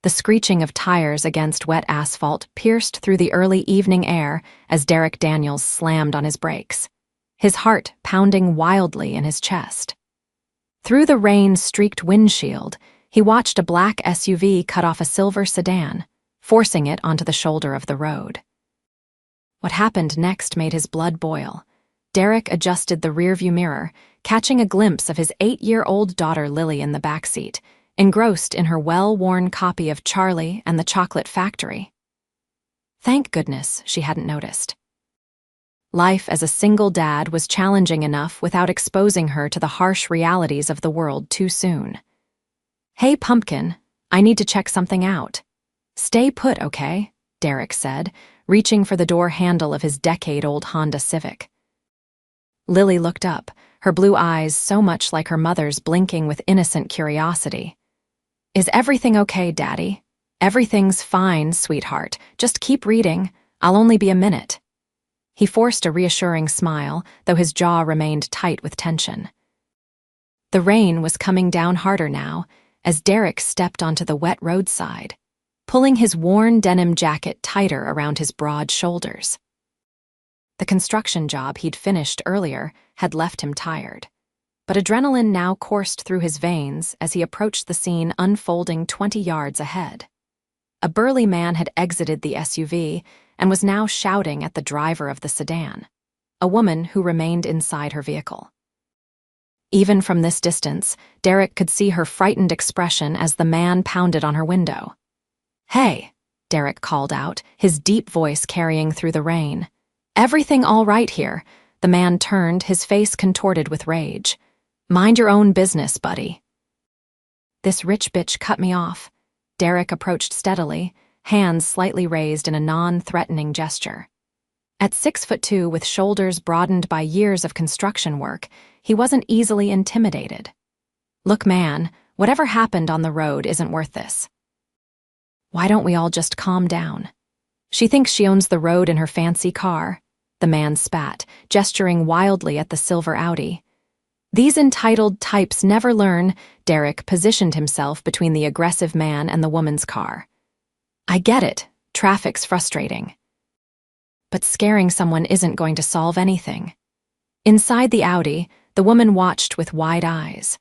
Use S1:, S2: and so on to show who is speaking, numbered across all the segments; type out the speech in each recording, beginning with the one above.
S1: The screeching of tires against wet asphalt pierced through the early evening air as Derek Daniels slammed on his brakes, his heart pounding wildly in his chest. Through the rain-streaked windshield, he watched a black SUV cut off a silver sedan, forcing it onto the shoulder of the road. What happened next made his blood boil. Derek adjusted the rearview mirror, catching a glimpse of his 8-year-old daughter Lily in the backseat, engrossed in her well-worn copy of Charlie and the Chocolate Factory. Thank goodness she hadn't noticed. Life as a single dad was challenging enough without exposing her to the harsh realities of the world too soon. "Hey, Pumpkin, I need to check something out." "Stay put, okay?" Derek said, reaching for the door handle of his decade-old Honda Civic. Lily looked up, her blue eyes so much like her mother's blinking with innocent curiosity. "Is everything okay, Daddy?" "Everything's fine, sweetheart. Just keep reading. I'll only be a minute." He forced a reassuring smile, though his jaw remained tight with tension. The rain was coming down harder now, as Derek stepped onto the wet roadside, pulling his worn denim jacket tighter around his broad shoulders. The construction job he'd finished earlier had left him tired, but adrenaline now coursed through his veins as he approached the scene unfolding 20 yards ahead. A burly man had exited the SUV and was now shouting at the driver of the sedan, a woman who remained inside her vehicle. Even from this distance, Derek could see her frightened expression as the man pounded on her window. "Hey," Derek called out, his deep voice carrying through the rain. "Everything all right here?" The man turned, his face contorted with rage. "Mind your own business, buddy." "This rich bitch cut me off." Derek approached steadily, hands slightly raised in a non-threatening gesture. At 6'2", with shoulders broadened by years of construction work, he wasn't easily intimidated. "Look, man, whatever happened on the road isn't worth this. Why don't we all just calm down? She thinks she owns the road in her fancy car." The man spat, gesturing wildly at the silver Audi. "These entitled types never learn." Derek positioned himself between the aggressive man and the woman's car. "I get it, traffic's frustrating. But scaring someone isn't going to solve anything." Inside the Audi, the woman watched with wide eyes.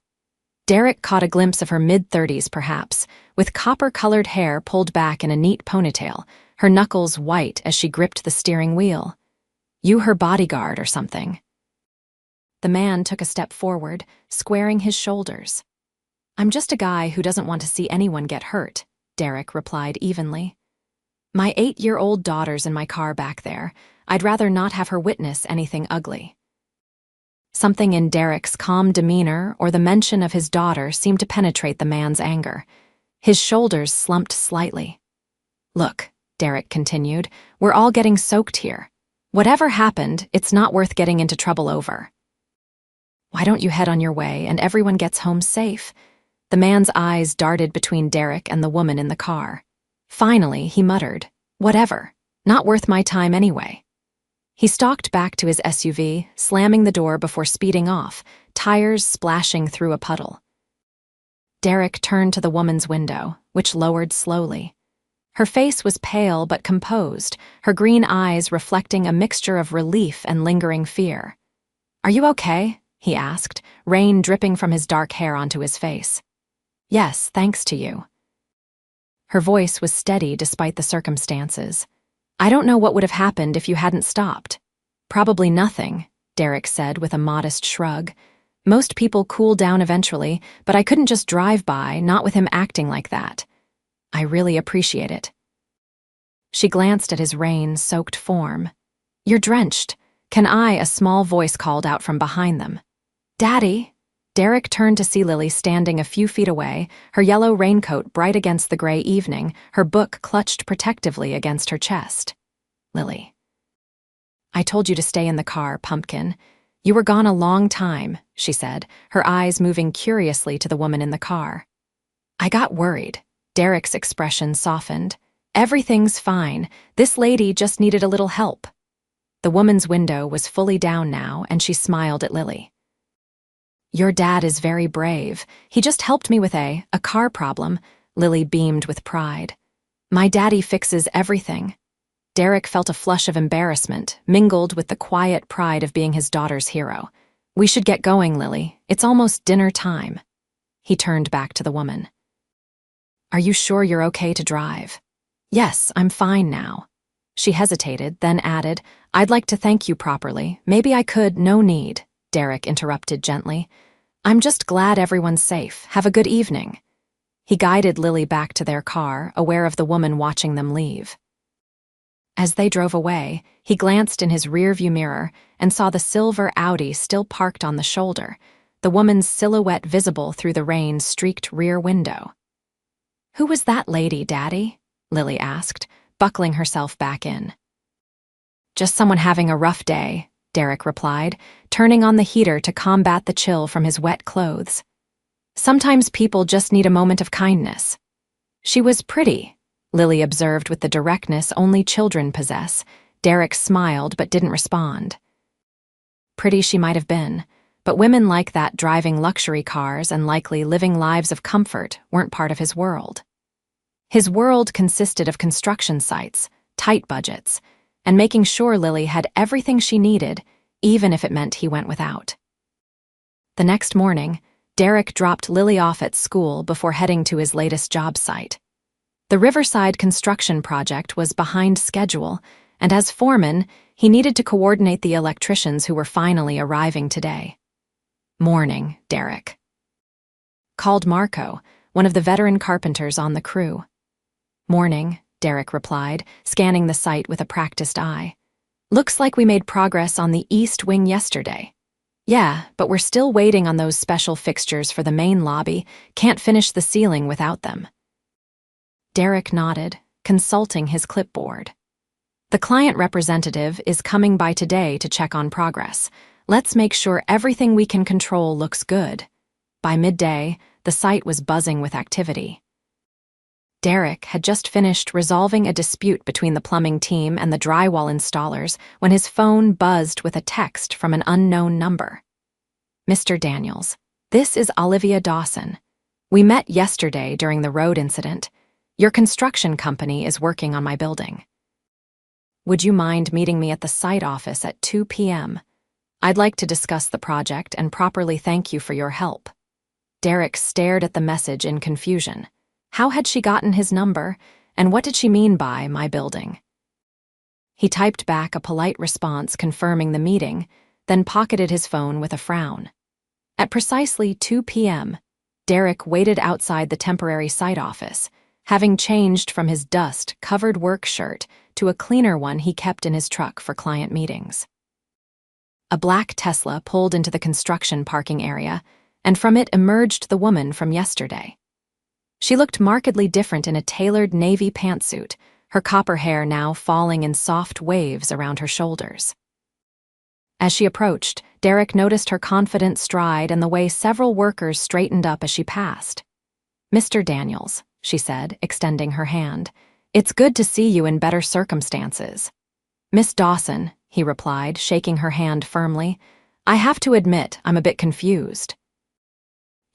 S1: Derek caught a glimpse of her mid-30s perhaps, with copper-colored hair pulled back in a neat ponytail, her knuckles white as she gripped the steering wheel. "You her bodyguard or something?" The man took a step forward, squaring his shoulders. "I'm just a guy who doesn't want to see anyone get hurt," Derek replied evenly. "My 8-year-old daughter's in my car back there. I'd rather not have her witness anything ugly." Something in Derek's calm demeanor or the mention of his daughter seemed to penetrate the man's anger. His shoulders slumped slightly. "Look," Derek continued, "we're all getting soaked here. Whatever happened, it's not worth getting into trouble over. Why don't you head on your way and everyone gets home safe?" The man's eyes darted between Derek and the woman in the car. Finally, he muttered, "Whatever. Not worth my time anyway." He stalked back to his SUV, slamming the door before speeding off, tires splashing through a puddle. Derek turned to the woman's window, which lowered slowly. Her face was pale but composed, her green eyes reflecting a mixture of relief and lingering fear. "Are you okay?" he asked, rain dripping from his dark hair onto his face. "Yes, thanks to you." Her voice was steady despite the circumstances. "I don't know what would have happened if you hadn't stopped." "Probably nothing," Derek said with a modest shrug. "Most people cool down eventually, but I couldn't just drive by, not with him acting like that. I really appreciate it." She glanced at his rain-soaked form. "You're drenched. Can I?" a small voice called out from behind them. "Daddy?" Derek turned to see Lily standing a few feet away, her yellow raincoat bright against the gray evening, her book clutched protectively against her chest. "Lily." "I told you to stay in the car, Pumpkin. You were gone a long time," she said, her eyes moving curiously to the woman in the car. "I got worried." Derek's expression softened. "Everything's fine. This lady just needed a little help." The woman's window was fully down now, and she smiled at Lily. "Your dad is very brave. He just helped me with a car problem. Lily beamed with pride. My daddy fixes everything. Derek felt a flush of embarrassment, mingled with the quiet pride of being his daughter's hero. We should get going, Lily. It's almost dinner time. He turned back to the woman. Are you sure you're okay to drive? Yes, I'm fine now. She hesitated, then added, I'd like to thank you properly. Maybe I could. No need, Derek interrupted gently. I'm just glad everyone's safe. Have a good evening. He guided Lily back to their car, aware of the woman watching them leave. As they drove away, he glanced in his rearview mirror and saw the silver Audi still parked on the shoulder, the woman's silhouette visible through the rain-streaked rear window. Who was that lady, Daddy? Lily asked, buckling herself back in. Just someone having a rough day, Derek replied, turning on the heater to combat the chill from his wet clothes. Sometimes people just need a moment of kindness. She was pretty, Lily observed with the directness only children possess. Derek smiled but didn't respond. Pretty she might have been, but women like that driving luxury cars and likely living lives of comfort weren't part of his world. His world consisted of construction sites, tight budgets, and making sure Lily had everything she needed, even if it meant he went without. The next morning, Derek dropped Lily off at school before heading to his latest job site. The Riverside construction project was behind schedule, and as foreman, he needed to coordinate the electricians who were finally arriving today. Morning, Derek. Called Marco, one of the veteran carpenters on the crew. Morning, Derek replied, scanning the site with a practiced eye. Looks like we made progress on the east wing yesterday. Yeah, but we're still waiting on those special fixtures for the main lobby. Can't finish the ceiling without them. Derek nodded, consulting his clipboard. The client representative is coming by today to check on progress. Let's make sure everything we can control looks good. By midday, the site was buzzing with activity. Derek had just finished resolving a dispute between the plumbing team and the drywall installers when his phone buzzed with a text from an unknown number. Mr. Daniels, this is Olivia Dawson. We met yesterday during the road incident. Your construction company is working on my building. Would you mind meeting me at the site office at 2 p.m.? I'd like to discuss the project and properly thank you for your help. Derek stared at the message in confusion. How had she gotten his number, and what did she mean by my building? He typed back a polite response confirming the meeting, then pocketed his phone with a frown. At precisely 2 p.m., Derek waited outside the temporary site office, having changed from his dust-covered work shirt to a cleaner one he kept in his truck for client meetings. A black Tesla pulled into the construction parking area, and from it emerged the woman from yesterday. She looked markedly different in a tailored navy pantsuit, her copper hair now falling in soft waves around her shoulders. As she approached, Derek noticed her confident stride and the way several workers straightened up as she passed. Mr. Daniels, she said, extending her hand. It's good to see you in better circumstances. Miss Dawson, he replied, shaking her hand firmly. I have to admit, I'm a bit confused.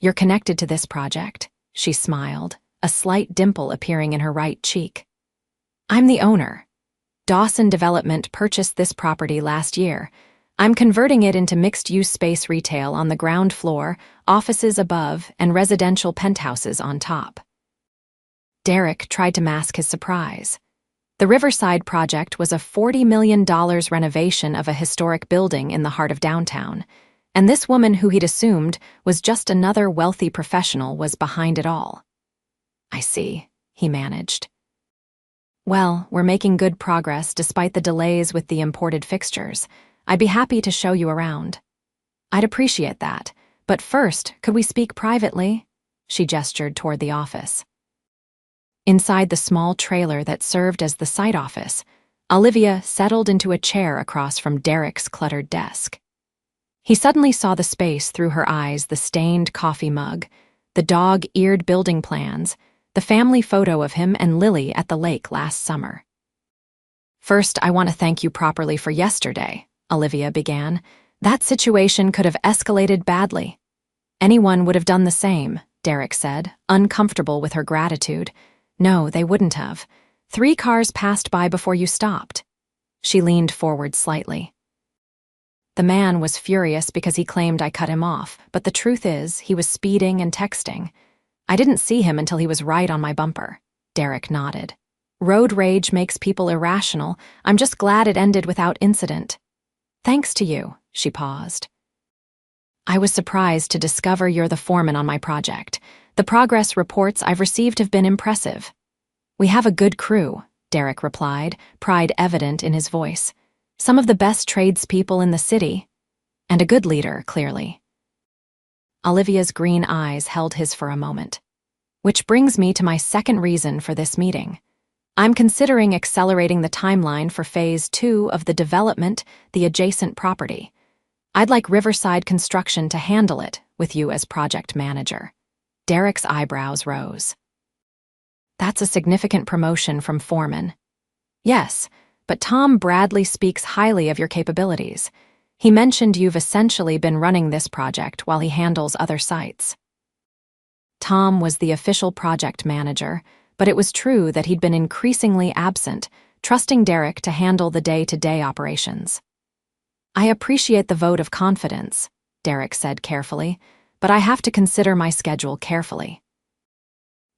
S1: You're connected to this project, she smiled, a slight dimple appearing in her right cheek. I'm the owner. Dawson Development purchased this property last year. I'm converting it into mixed-use space retail on the ground floor, offices above, and residential penthouses on top. Derek tried to mask his surprise. The Riverside project was a $40 million renovation of a historic building in the heart of downtown, and this woman who he'd assumed was just another wealthy professional was behind it all. I see, he managed. Well, we're making good progress despite the delays with the imported fixtures. I'd be happy to show you around. I'd appreciate that, but first, could we speak privately? She gestured toward the office. Inside the small trailer that served as the site office, Olivia settled into a chair across from Derek's cluttered desk. He suddenly saw the space through her eyes, the stained coffee mug, the dog-eared building plans, the family photo of him and Lily at the lake last summer. First, I want to thank you properly for yesterday, Olivia began. That situation could have escalated badly. Anyone would have done the same, Derek said, uncomfortable with her gratitude. No, they wouldn't have. 3 cars passed by before you stopped. She leaned forward slightly. The man was furious because he claimed I cut him off, but the truth is, he was speeding and texting. I didn't see him until he was right on my bumper. Derek nodded. Road rage makes people irrational. I'm just glad it ended without incident. Thanks to you, she paused. I was surprised to discover you're the foreman on my project. The progress reports I've received have been impressive. We have a good crew, Derek replied, pride evident in his voice. Some of the best tradespeople in the city. And a good leader, clearly. Olivia's green eyes held his for a moment. Which brings me to my second reason for this meeting. I'm considering accelerating the timeline for Phase 2 of the development, the adjacent property. I'd like Riverside Construction to handle it, with you as project manager. Derek's eyebrows rose. That's a significant promotion from foreman. Yes, but Tom Bradley speaks highly of your capabilities. He mentioned you've essentially been running this project while he handles other sites. Tom was the official project manager, but it was true that he'd been increasingly absent, trusting Derek to handle the day-to-day operations. I appreciate the vote of confidence, Derek said carefully, but I have to consider my schedule carefully.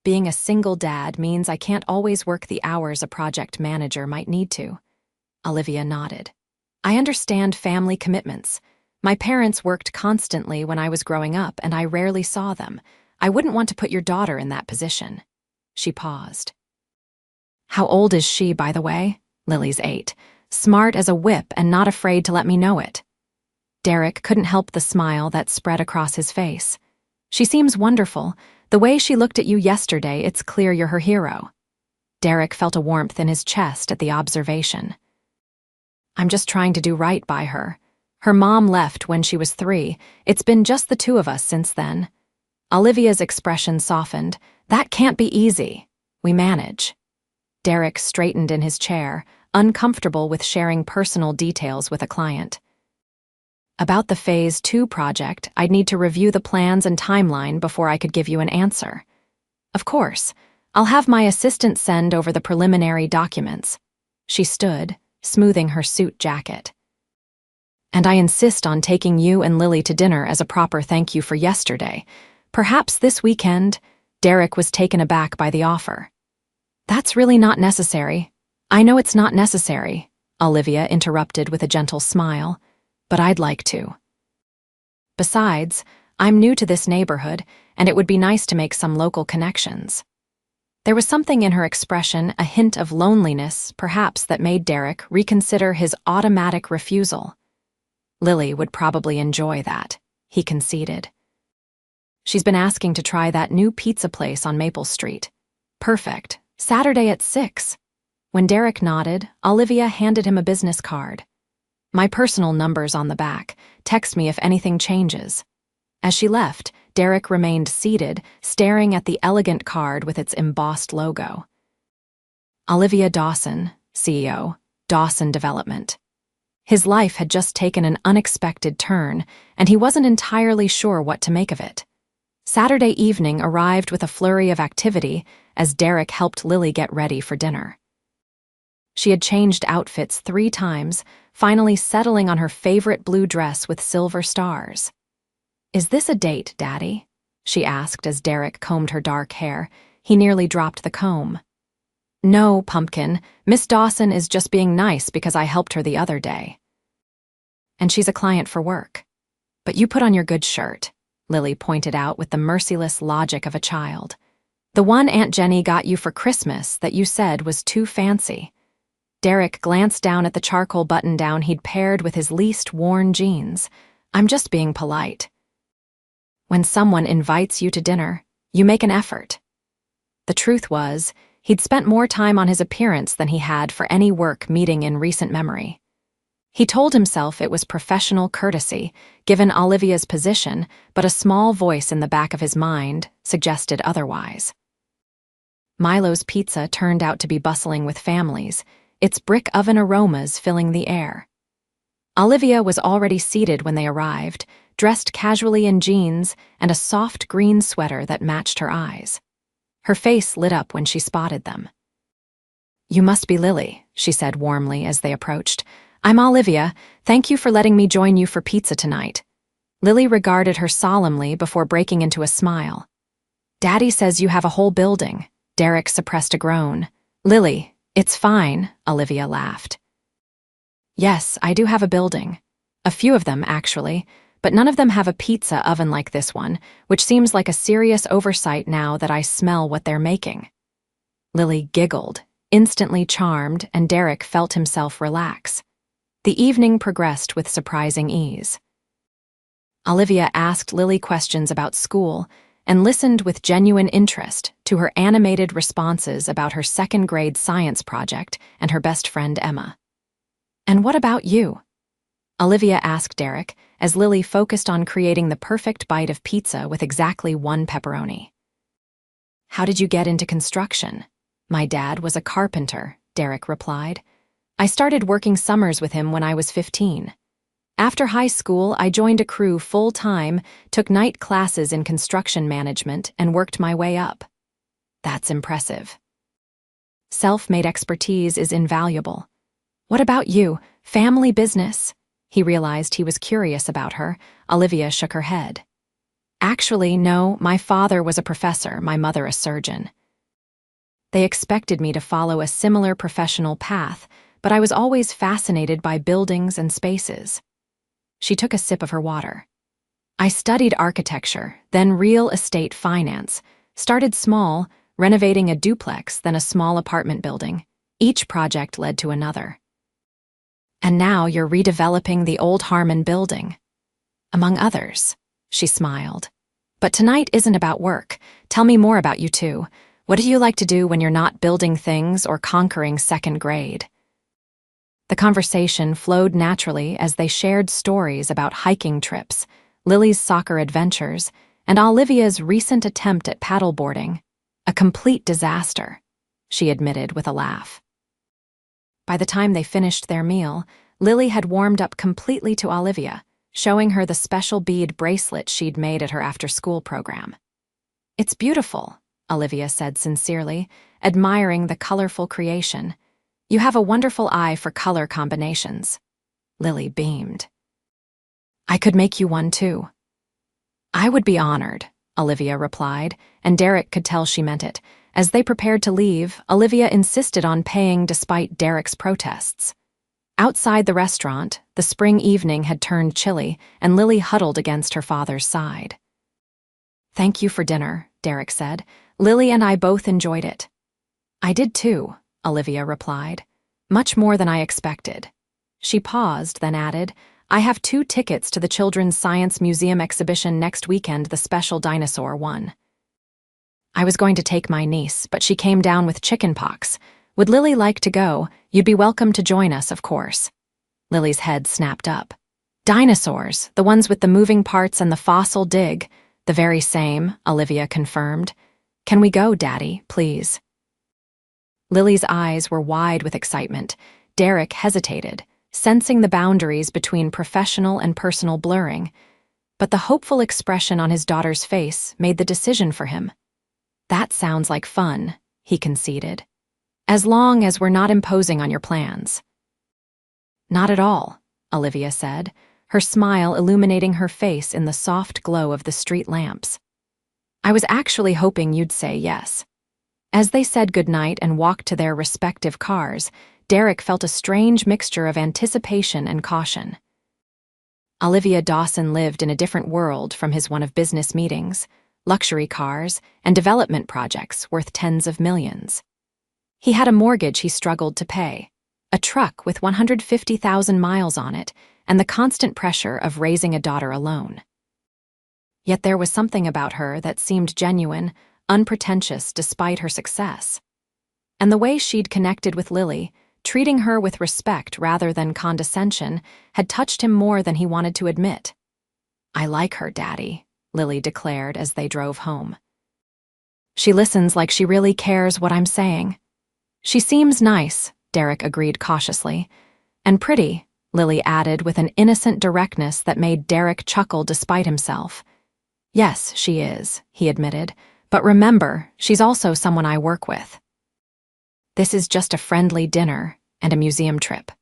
S1: Being a single dad means I can't always work the hours a project manager might need to. Olivia nodded. I understand family commitments. My parents worked constantly when I was growing up, and I rarely saw them. I wouldn't want to put your daughter in that position. She paused. How old is she, by the way? Lily's 8. Smart as a whip and not afraid to let me know it. Derek couldn't help the smile that spread across his face. She seems wonderful. The way she looked at you yesterday, it's clear you're her hero. Derek felt a warmth in his chest at the observation. I'm just trying to do right by her. Her mom left when she was 3. It's been just the 2 of us since then. Olivia's expression softened. That can't be easy. We manage. Derek straightened in his chair, uncomfortable with sharing personal details with a client. About the Phase 2 project, I'd need to review the plans and timeline before I could give you an answer. Of course, I'll have my assistant send over the preliminary documents. She stood, smoothing her suit jacket. And I insist on taking you and Lily to dinner as a proper thank you for yesterday. Perhaps this weekend. Derek was taken aback by the offer. That's really not necessary. I know it's not necessary, Olivia interrupted with a gentle smile, but I'd like to. Besides, I'm new to this neighborhood, and it would be nice to make some local connections. There was something in her expression, a hint of loneliness, perhaps, that made Derek reconsider his automatic refusal. Lily would probably enjoy that, he conceded. She's been asking to try that new pizza place on Maple Street. Perfect. Saturday at 6. When Derek nodded, Olivia handed him a business card. My personal number's on the back. Text me if anything changes. As she left, Derek remained seated, staring at the elegant card with its embossed logo. Olivia Dawson, CEO, Dawson Development. His life had just taken an unexpected turn, and he wasn't entirely sure what to make of it. Saturday evening arrived with a flurry of activity as Derek helped Lily get ready for dinner. She had changed outfits 3 times, finally settling on her favorite blue dress with silver stars. Is this a date, Daddy? She asked as Derek combed her dark hair. He nearly dropped the comb. No, Pumpkin. Miss Dawson is just being nice because I helped her the other day. And she's a client for work. But you put on your good shirt, Lily pointed out with the merciless logic of a child. The one Aunt Jenny got you for Christmas that you said was too fancy. Derek glanced down at the charcoal button-down he'd paired with his least worn jeans. I'm just being polite. When someone invites you to dinner, you make an effort. The truth was, he'd spent more time on his appearance than he had for any work meeting in recent memory. He told himself it was professional courtesy, given Olivia's position, but a small voice in the back of his mind suggested otherwise. Milo's Pizza turned out to be bustling with families, its brick oven aromas filling the air. Olivia was already seated when they arrived, dressed casually in jeans and a soft green sweater that matched her eyes. Her face lit up when she spotted them. "You must be Lily," she said warmly as they approached. "I'm Olivia. Thank you for letting me join you for pizza tonight." Lily regarded her solemnly before breaking into a smile. "Daddy says you have a whole building." Derek suppressed a groan. "Lily, it's fine," Olivia laughed. "Yes, I do have a building. A few of them, actually, but none of them have a pizza oven like this one, which seems like a serious oversight now that I smell what they're making." Lily giggled, instantly charmed, and Derek felt himself relax. The evening progressed with surprising ease. Olivia asked Lily questions about school and listened with genuine interest to her animated responses about her second-grade science project and her best friend Emma. "And what about you?" Olivia asked Derek as Lily focused on creating the perfect bite of pizza with exactly one pepperoni. "How did you get into construction?" "My dad was a carpenter," Derek replied. "I started working summers with him when I was 15. After high school, I joined a crew full-time, took night classes in construction management, and worked my way up." "That's impressive." "Self-made expertise is invaluable." "What about you? Family business?" He realized he was curious about her. Olivia shook her head. "Actually, no, my father was a professor, my mother a surgeon. They expected me to follow a similar professional path, but I was always fascinated by buildings and spaces." She took a sip of her water. "I studied architecture, then real estate finance, started small, renovating a duplex, then a small apartment building. Each project led to another. And now you're redeveloping the old Harmon building." "Among others," she smiled. "But tonight isn't about work. Tell me more about you two. What do you like to do when you're not building things or conquering second grade?" The conversation flowed naturally as they shared stories about hiking trips, Lily's soccer adventures, and Olivia's recent attempt at paddleboarding. "A complete disaster," she admitted with a laugh. By the time they finished their meal, Lily had warmed up completely to Olivia, showing her the special bead bracelet she'd made at her after-school program. "It's beautiful," Olivia said sincerely, admiring the colorful creation. "You have a wonderful eye for color combinations." Lily beamed. "I could make you one too." "I would be honored," Olivia replied, and Derek could tell she meant it. As they prepared to leave, Olivia insisted on paying despite Derek's protests. Outside the restaurant, the spring evening had turned chilly, and Lily huddled against her father's side. "Thank you for dinner," Derek said. "Lily and I both enjoyed it." "I did too," Olivia replied. "Much more than I expected." She paused, then added, "I have 2 tickets to the Children's Science Museum exhibition next weekend, the special dinosaur one." "I was going to take my niece, but she came down with chickenpox. Would Lily like to go? You'd be welcome to join us, of course." Lily's head snapped up. "Dinosaurs, the ones with the moving parts and the fossil dig." "The very same," Olivia confirmed. "Can we go, Daddy, please?" Lily's eyes were wide with excitement. Derek hesitated, sensing the boundaries between professional and personal blurring, but the hopeful expression on his daughter's face made the decision for him. "That sounds like fun," he conceded. "As long as we're not imposing on your plans." "Not at all," Olivia said, her smile illuminating her face in the soft glow of the street lamps. "I was actually hoping you'd say yes." As they said goodnight and walked to their respective cars, Derek felt a strange mixture of anticipation and caution. Olivia Dawson lived in a different world from his one of business meetings, luxury cars, and development projects worth tens of millions. He had a mortgage he struggled to pay, a truck with 150,000 miles on it, and the constant pressure of raising a daughter alone. Yet there was something about her that seemed genuine, unpretentious despite her success. And the way she'd connected with Lily, treating her with respect rather than condescension, had touched him more than he wanted to admit. "I like her, Daddy," Lily declared as they drove home. "She listens like she really cares what I'm saying." "She seems nice," Derek agreed cautiously. "And pretty," Lily added with an innocent directness that made Derek chuckle despite himself. Yes, she is, he admitted, but remember, she's also someone I work with. This is just a friendly dinner and a museum trip.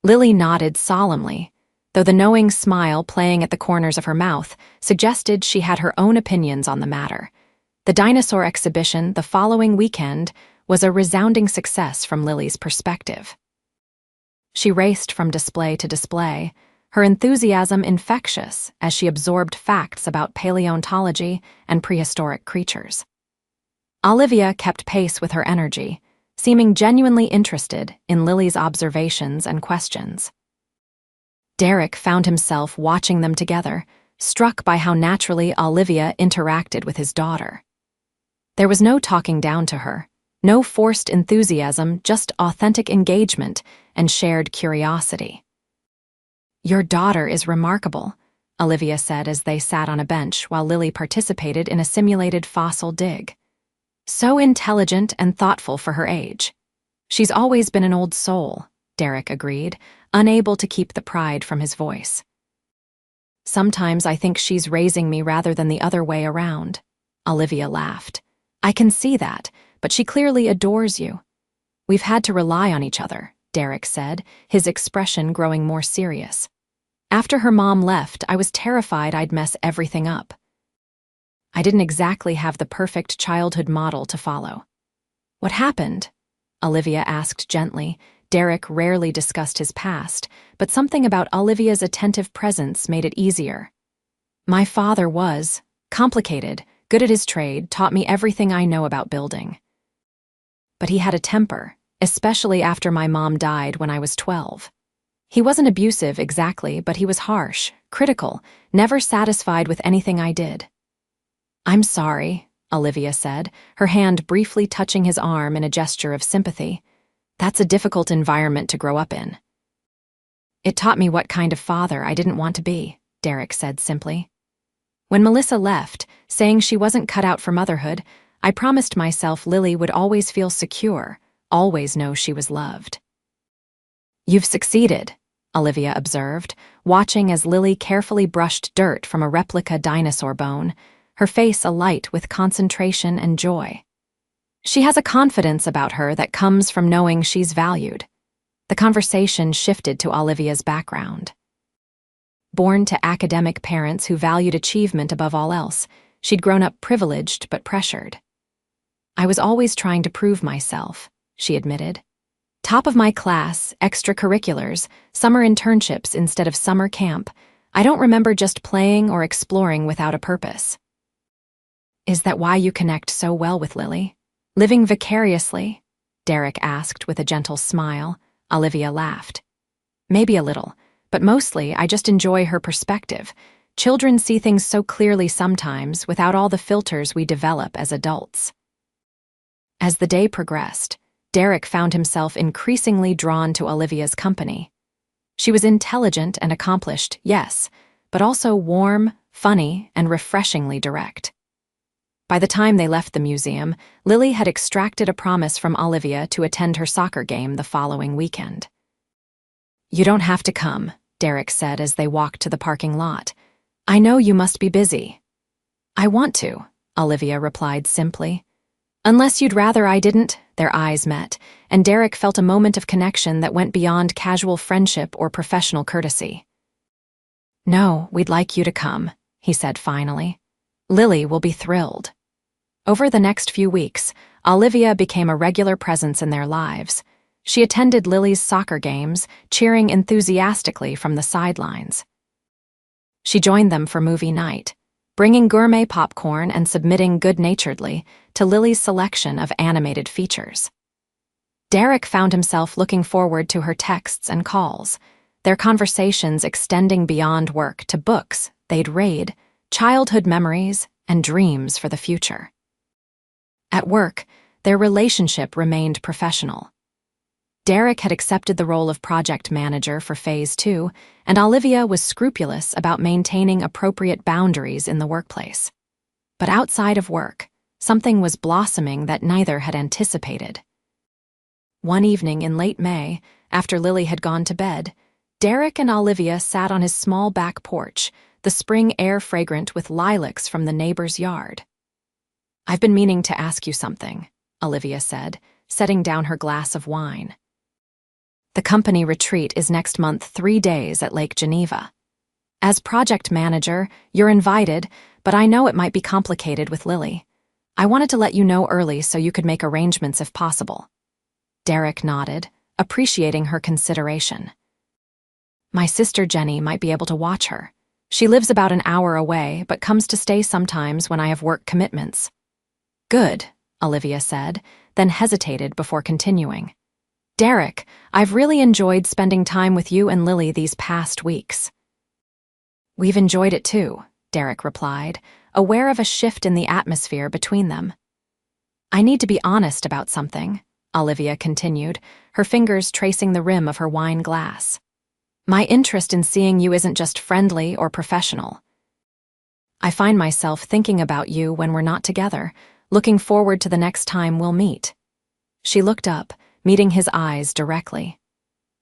S1: Lily nodded solemnly, though the knowing smile playing at the corners of her mouth suggested she had her own opinions on the matter. The dinosaur exhibition the following weekend was a resounding success from Lily's perspective. She raced from display to display, her enthusiasm infectious as she absorbed facts about paleontology and prehistoric creatures. Olivia kept pace with her energy, seeming genuinely interested in Lily's observations and questions. Derek found himself watching them together, struck by how naturally Olivia interacted with his daughter. There was no talking down to her, no forced enthusiasm, just authentic engagement and shared curiosity. Your daughter is remarkable, Olivia said as they sat on a bench while Lily participated in a simulated fossil dig. So intelligent and thoughtful for her age. She's always been an old soul, Derek agreed, unable to keep the pride from his voice. Sometimes I think she's raising me rather than the other way around, Olivia laughed. I can see that, but she clearly adores you. We've had to rely on each other, Derek said, his expression growing more serious. After her mom left, I was terrified I'd mess everything up. I didn't exactly have the perfect childhood model to follow. What happened? Olivia asked gently. Derek rarely discussed his past, but something about Olivia's attentive presence made it easier. My father was complicated, good at his trade, taught me everything I know about building. But he had a temper, especially after my mom died when I was 12. He wasn't abusive exactly, but he was harsh, critical, never satisfied with anything I did. I'm sorry, Olivia said, her hand briefly touching his arm in a gesture of sympathy. That's a difficult environment to grow up in. It taught me what kind of father I didn't want to be, Derek said simply. When Melissa left, saying she wasn't cut out for motherhood, I promised myself Lily would always feel secure, always know she was loved. You've succeeded, Olivia observed, watching as Lily carefully brushed dirt from a replica dinosaur bone, her face alight with concentration and joy. She has a confidence about her that comes from knowing she's valued. The conversation shifted to Olivia's background. Born to academic parents who valued achievement above all else, she'd grown up privileged but pressured. I was always trying to prove myself, she admitted. Top of my class, extracurriculars, summer internships instead of summer camp. I don't remember just playing or exploring without a purpose. Is that why you connect so well with Lily? Living vicariously? Derek asked with a gentle smile. Olivia laughed. Maybe a little, but mostly I just enjoy her perspective. Children see things so clearly sometimes without all the filters we develop as adults. As the day progressed, Derek found himself increasingly drawn to Olivia's company. She was intelligent and accomplished, yes, but also warm, funny, and refreshingly direct. By the time they left the museum, Lily had extracted a promise from Olivia to attend her soccer game the following weekend. You don't have to come, Derek said as they walked to the parking lot. I know you must be busy. I want to, Olivia replied simply. Unless you'd rather I didn't, their eyes met, and Derek felt a moment of connection that went beyond casual friendship or professional courtesy. No, we'd like you to come, he said finally. Lily will be thrilled. Over the next few weeks, Olivia became a regular presence in their lives. She attended Lily's soccer games, cheering enthusiastically from the sidelines. She joined them for movie night, bringing gourmet popcorn and submitting good-naturedly to Lily's selection of animated features. Derek found himself looking forward to her texts and calls, their conversations extending beyond work to books they'd read, childhood memories, and dreams for the future. At work, their relationship remained professional. Derek had accepted the role of project manager for Phase 2, and Olivia was scrupulous about maintaining appropriate boundaries in the workplace. But outside of work, something was blossoming that neither had anticipated. One evening in late May, after Lily had gone to bed, Derek and Olivia sat on his small back porch, the spring air fragrant with lilacs from the neighbor's yard. "I've been meaning to ask you something," Olivia said, setting down her glass of wine. "The company retreat is next month, 3 days at Lake Geneva. As project manager, you're invited, but I know it might be complicated with Lily. I wanted to let you know early so you could make arrangements if possible." Derek nodded, appreciating her consideration. "My sister Jenny might be able to watch her. She lives about an hour away, but comes to stay sometimes when I have work commitments." "Good," Olivia said, then hesitated before continuing. "Derek, I've really enjoyed spending time with you and Lily these past weeks." "We've enjoyed it too," Derek replied, aware of a shift in the atmosphere between them. "I need to be honest about something," Olivia continued, her fingers tracing the rim of her wine glass. "My interest in seeing you isn't just friendly or professional. I find myself thinking about you when we're not together, looking forward to the next time we'll meet." She looked up, meeting his eyes directly.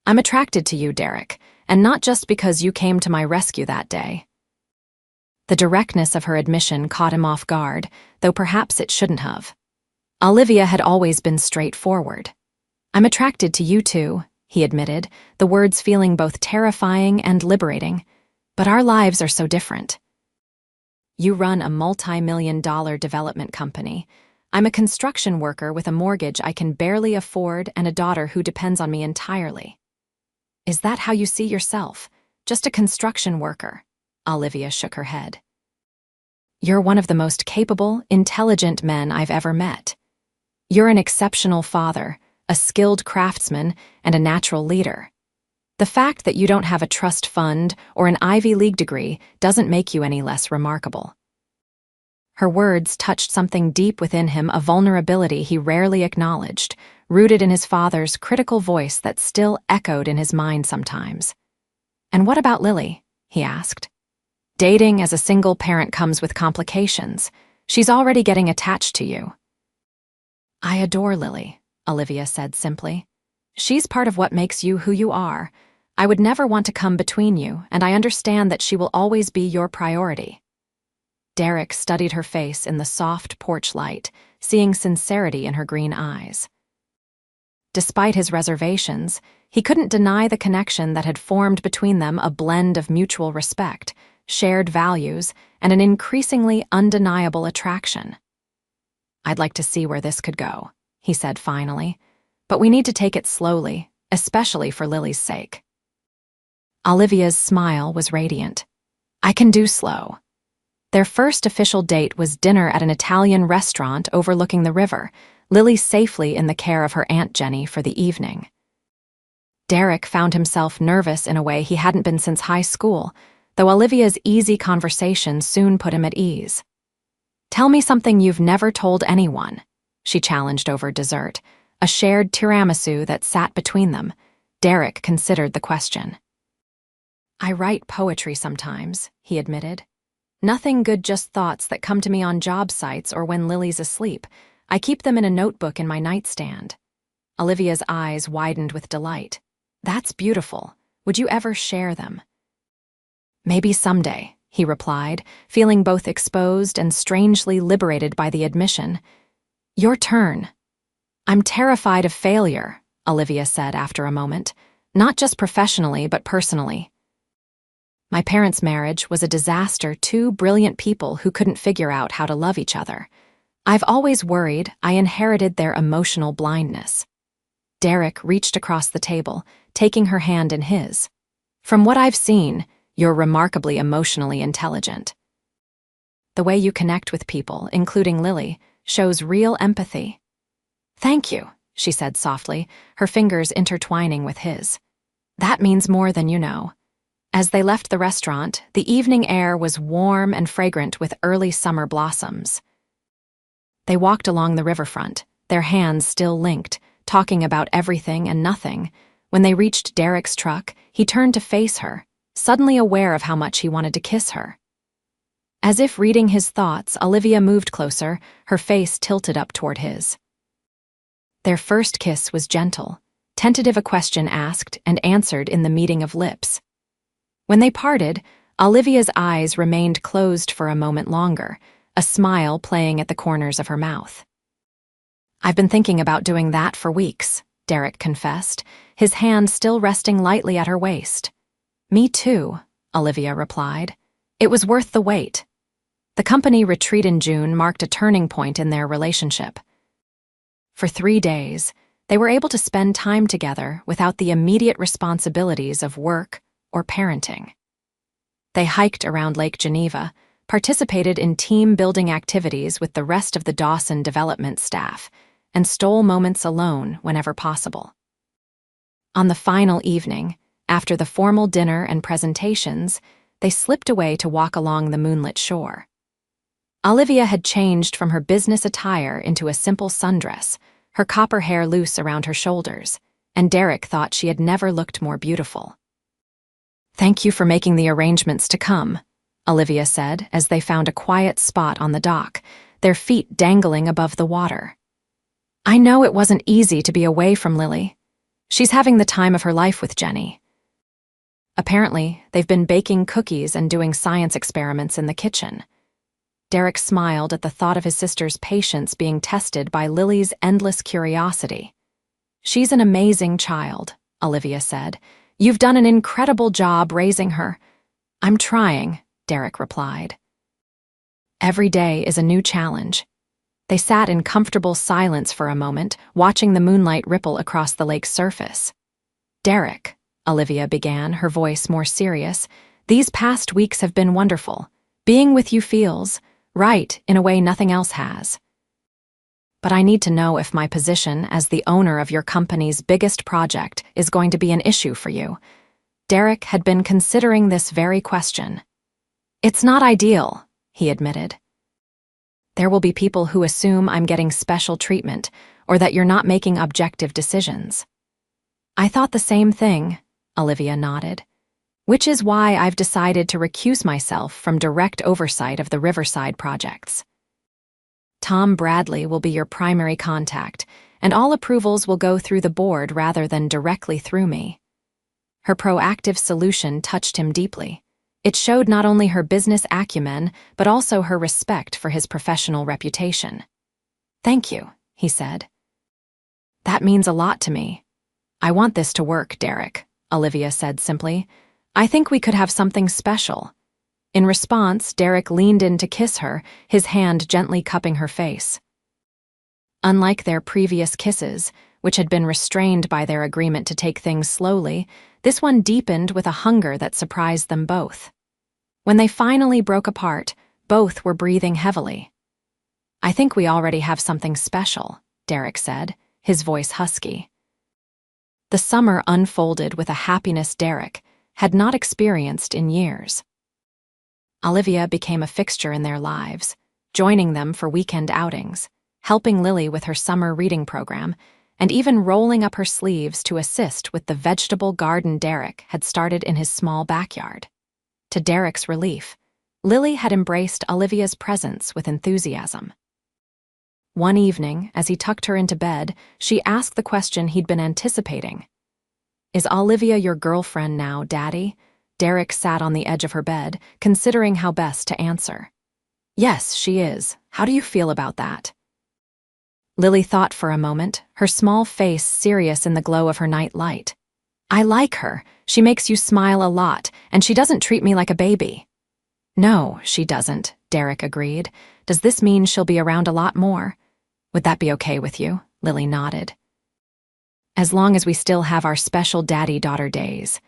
S1: "I'm attracted to you, Derek, and not just because you came to my rescue that day." The directness of her admission caught him off guard, though perhaps it shouldn't have. Olivia had always been straightforward. "I'm attracted to you too," he admitted, the words feeling both terrifying and liberating. "But our lives are so different. You run a multi-million-dollar development company. I'm a construction worker with a mortgage I can barely afford and a daughter who depends on me entirely." "Is that how you see yourself? Just a construction worker?" Olivia shook her head. "You're one of the most capable, intelligent men I've ever met. You're an exceptional father, a skilled craftsman, and a natural leader. The fact that you don't have a trust fund or an Ivy League degree doesn't make you any less remarkable." Her words touched something deep within him, a vulnerability he rarely acknowledged, rooted in his father's critical voice that still echoed in his mind sometimes. "And what about Lily?" he asked. "Dating as a single parent comes with complications. She's already getting attached to you." "I adore Lily," Olivia said simply. "She's part of what makes you who you are. I would never want to come between you, and I understand that she will always be your priority." Derek studied her face in the soft porch light, seeing sincerity in her green eyes. Despite his reservations, he couldn't deny the connection that had formed between them, a blend of mutual respect, shared values, and an increasingly undeniable attraction. "I'd like to see where this could go," he said finally, "but we need to take it slowly, especially for Lily's sake." Olivia's smile was radiant. "I can do slow." Their first official date was dinner at an Italian restaurant overlooking the river, Lily safely in the care of her Aunt Jenny for the evening. Derek found himself nervous in a way he hadn't been since high school, though Olivia's easy conversation soon put him at ease. "Tell me something you've never told anyone," she challenged over dessert, a shared tiramisu that sat between them. Derek considered the question. "I write poetry sometimes," he admitted. "Nothing good, just thoughts that come to me on job sites or when Lily's asleep. I keep them in a notebook in my nightstand." Olivia's eyes widened with delight. "That's beautiful. Would you ever share them?" "Maybe someday," he replied, feeling both exposed and strangely liberated by the admission. "Your turn." "I'm terrified of failure," Olivia said after a moment, "not just professionally but personally. My parents' marriage was a disaster, two brilliant people who couldn't figure out how to love each other. I've always worried I inherited their emotional blindness." Derek reached across the table, taking her hand in his. "From what I've seen, you're remarkably emotionally intelligent. The way you connect with people, including Lily, shows real empathy." "Thank you," she said softly, her fingers intertwining with his. "That means more than you know." As they left the restaurant, the evening air was warm and fragrant with early summer blossoms. They walked along the riverfront, their hands still linked, talking about everything and nothing. When they reached Derek's truck, he turned to face her, suddenly aware of how much he wanted to kiss her. As if reading his thoughts, Olivia moved closer, her face tilted up toward his. Their first kiss was gentle, tentative a question asked and answered in the meeting of lips. When they parted, Olivia's eyes remained closed for a moment longer, a smile playing at the corners of her mouth. "I've been thinking about doing that for weeks," Derek confessed, his hand still resting lightly at her waist. "Me too," Olivia replied. "It was worth the wait." The company retreat in June marked a turning point in their relationship. For 3 days, they were able to spend time together without the immediate responsibilities of work or parenting. They hiked around Lake Geneva, participated in team-building activities with the rest of the Dawson development staff, and stole moments alone whenever possible. On the final evening, after the formal dinner and presentations, they slipped away to walk along the moonlit shore. Olivia had changed from her business attire into a simple sundress, her copper hair loose around her shoulders, and Derek thought she had never looked more beautiful. "Thank you for making the arrangements to come," Olivia said as they found a quiet spot on the dock, their feet dangling above the water. "I know it wasn't easy to be away from Lily. She's having the time of her life with Jenny. Apparently, they've been baking cookies and doing science experiments in the kitchen." Derek smiled at the thought of his sister's patience being tested by Lily's endless curiosity. "She's an amazing child," Olivia said. "You've done an incredible job raising her." "I'm trying," Derek replied. "Every day is a new challenge." They sat in comfortable silence for a moment, watching the moonlight ripple across the lake's surface. "Derek," Olivia began, her voice more serious, "these past weeks have been wonderful. Being with you feels right in a way nothing else has. But I need to know if my position as the owner of your company's biggest project is going to be an issue for you." Derek had been considering this very question. "It's not ideal," he admitted. "There will be people who assume I'm getting special treatment or that you're not making objective decisions." "I thought the same thing," Olivia nodded. "Which is why I've decided to recuse myself from direct oversight of the Riverside projects. Tom Bradley will be your primary contact, and all approvals will go through the board rather than directly through me." Her proactive solution touched him deeply. It showed not only her business acumen, but also her respect for his professional reputation. "Thank you," he said. "That means a lot to me." "I want this to work, Derek," Olivia said simply. "I think we could have something special." In response, Derek leaned in to kiss her, his hand gently cupping her face. Unlike their previous kisses, which had been restrained by their agreement to take things slowly, this one deepened with a hunger that surprised them both. When they finally broke apart, both were breathing heavily. "I think we already have something special," Derek said, his voice husky. The summer unfolded with a happiness Derek had not experienced in years. Olivia became a fixture in their lives, joining them for weekend outings, helping Lily with her summer reading program, and even rolling up her sleeves to assist with the vegetable garden Derek had started in his small backyard. To Derek's relief, Lily had embraced Olivia's presence with enthusiasm. One evening, as he tucked her into bed, she asked the question he'd been anticipating. "Is Olivia your girlfriend now, Daddy?" Derek sat on the edge of her bed, considering how best to answer. "Yes, she is. How do you feel about that?" Lily thought for a moment, her small face serious in the glow of her night light. "I like her. She makes you smile a lot, and she doesn't treat me like a baby." "No, she doesn't," Derek agreed. "Does this mean she'll be around a lot more?" "Would that be okay with you?" Lily nodded. "As long as we still have our special daddy-daughter days."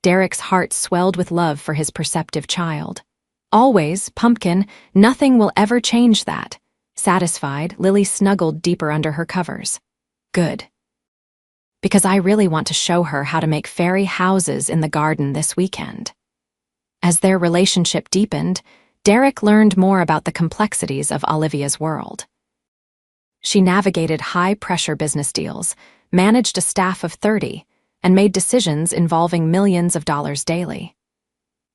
S1: Derek's heart swelled with love for his perceptive child. "Always, Pumpkin, nothing will ever change that." Satisfied, Lily snuggled deeper under her covers. "Good. Because I really want to show her how to make fairy houses in the garden this weekend." As their relationship deepened, Derek learned more about the complexities of Olivia's world. She navigated high-pressure business deals, managed a staff of 30, and made decisions involving millions of dollars daily.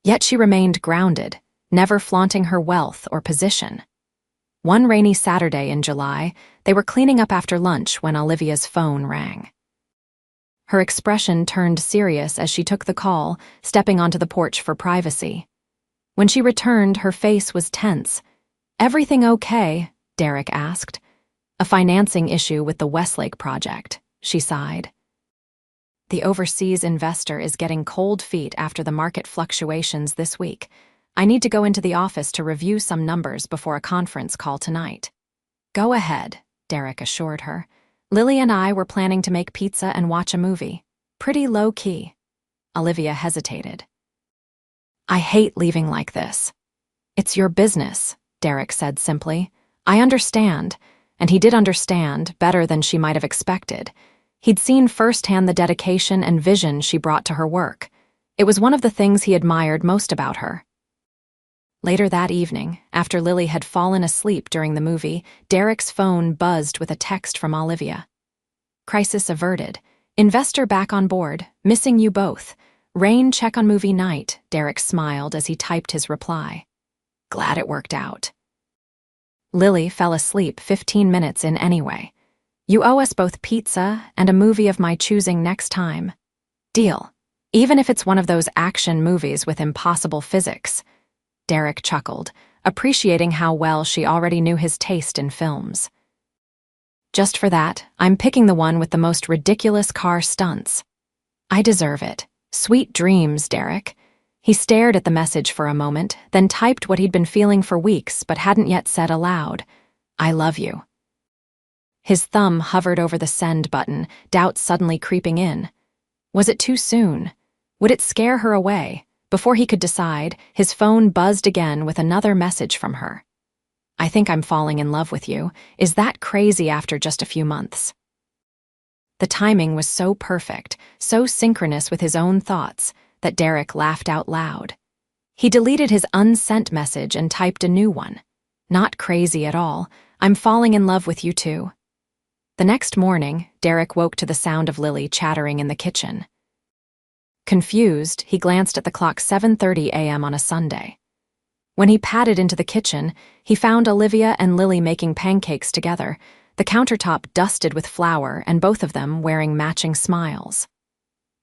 S1: Yet she remained grounded, never flaunting her wealth or position. One rainy Saturday in July, they were cleaning up after lunch when Olivia's phone rang. Her expression turned serious as she took the call, stepping onto the porch for privacy. When she returned, her face was tense. "Everything okay?" Derek asked. "A financing issue with the Westlake project," she sighed. "The overseas investor is getting cold feet after the market fluctuations this week. I need to go into the office to review some numbers before a conference call tonight." "Go ahead," Derek assured her. "Lily and I were planning to make pizza and watch a movie. Pretty low-key." Olivia hesitated. "I hate leaving like this." "It's your business," Derek said simply. "I understand." And he did understand, better than she might have expected. He'd seen firsthand the dedication and vision she brought to her work. It was one of the things he admired most about her. Later that evening, after Lily had fallen asleep during the movie, Derek's phone buzzed with a text from Olivia. "Crisis averted. Investor back on board. Missing you both. Rain check on movie night," Derek smiled as he typed his reply. "Glad it worked out." Lily fell asleep 15 minutes in anyway. "You owe us both pizza and a movie of my choosing next time." "Deal. Even if it's one of those action movies with impossible physics." Derek chuckled, appreciating how well she already knew his taste in films. "Just for that, I'm picking the one with the most ridiculous car stunts." "I deserve it. Sweet dreams, Derek." He stared at the message for a moment, then typed what he'd been feeling for weeks but hadn't yet said aloud. "I love you." His thumb hovered over the send button, doubt suddenly creeping in. Was it too soon? Would it scare her away? Before he could decide, his phone buzzed again with another message from her. "I think I'm falling in love with you. Is that crazy after just a few months?" The timing was so perfect, so synchronous with his own thoughts, that Derek laughed out loud. He deleted his unsent message and typed a new one. "Not crazy at all. I'm falling in love with you too." The next morning, Derek woke to the sound of Lily chattering in the kitchen. Confused, he glanced at the clock. 7:30 a.m. on a Sunday. When he padded into the kitchen, he found Olivia and Lily making pancakes together, the countertop dusted with flour and both of them wearing matching smiles.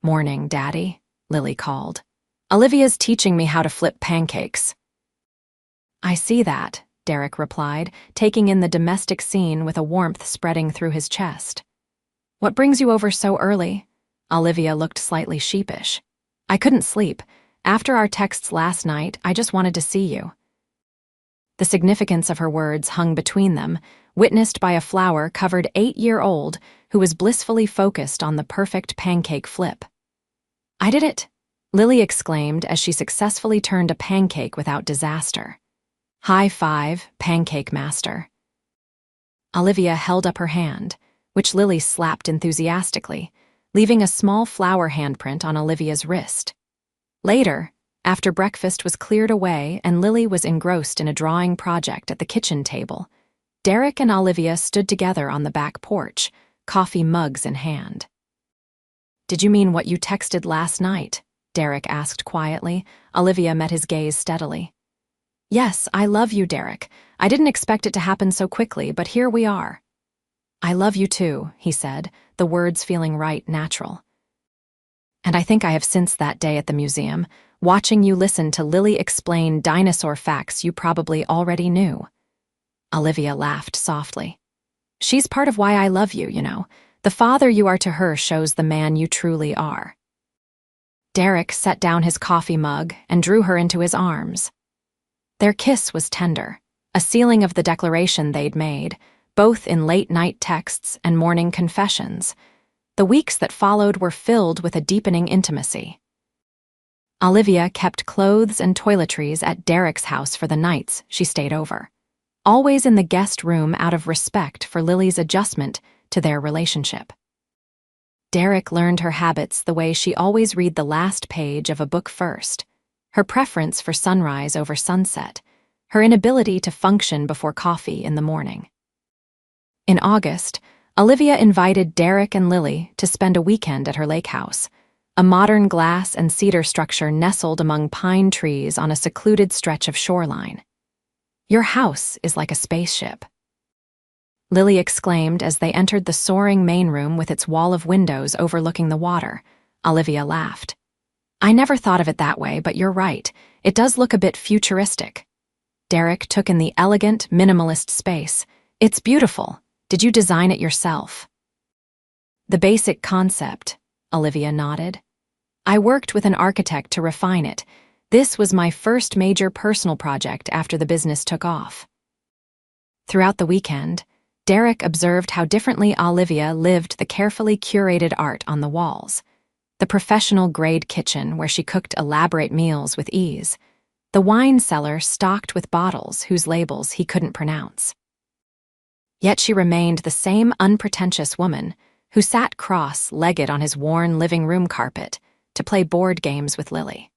S1: "Morning, Daddy," Lily called. "Olivia's teaching me how to flip pancakes." "I see that," Derek replied, taking in the domestic scene with a warmth spreading through his chest. "What brings you over so early?" Olivia looked slightly sheepish. "I couldn't sleep. After our texts last night, I just wanted to see you." The significance of her words hung between them, witnessed by a flour-covered 8-year-old who was blissfully focused on the perfect pancake flip. "I did it!" Lily exclaimed as she successfully turned a pancake without disaster. "High five, pancake master." Olivia held up her hand, which Lily slapped enthusiastically, leaving a small flour handprint on Olivia's wrist. Later, after breakfast was cleared away and Lily was engrossed in a drawing project at the kitchen table, Derek and Olivia stood together on the back porch, coffee mugs in hand. "Did you mean what you texted last night?" Derek asked quietly. Olivia met his gaze steadily. "Yes, I love you, Derek. I didn't expect it to happen so quickly, but here we are." "I love you too," he said, the words feeling right, natural. "And I think I have since that day at the museum, watching you listen to Lily explain dinosaur facts you probably already knew." Olivia laughed softly. "She's part of why I love you, you know. The father you are to her shows the man you truly are." Derek set down his coffee mug and drew her into his arms. Their kiss was tender, a sealing of the declaration they'd made, both in late-night texts and morning confessions. The weeks that followed were filled with a deepening intimacy. Olivia kept clothes and toiletries at Derek's house for the nights she stayed over, always in the guest room out of respect for Lily's adjustment to their relationship. Derek learned her habits the way she always read the last page of a book first, her preference for sunrise over sunset, her inability to function before coffee in the morning. In August, Olivia invited Derek and Lily to spend a weekend at her lake house, a modern glass and cedar structure nestled among pine trees on a secluded stretch of shoreline. "Your house is like a spaceship." Lily exclaimed as they entered the soaring main room with its wall of windows overlooking the water. Olivia laughed. I never thought of it that way, but you're right. It does look a bit futuristic. Derek took in the elegant, minimalist space. It's beautiful. Did you design it yourself? The basic concept, Olivia nodded. I worked with an architect to refine it. This was my first major personal project after the business took off. Throughout the weekend, Derek observed how differently Olivia lived the carefully curated art on the walls. The professional-grade kitchen where she cooked elaborate meals with ease. The wine cellar stocked with bottles whose labels he couldn't pronounce. Yet she remained the same unpretentious woman who sat cross-legged on his worn living room carpet to play board games with Lily.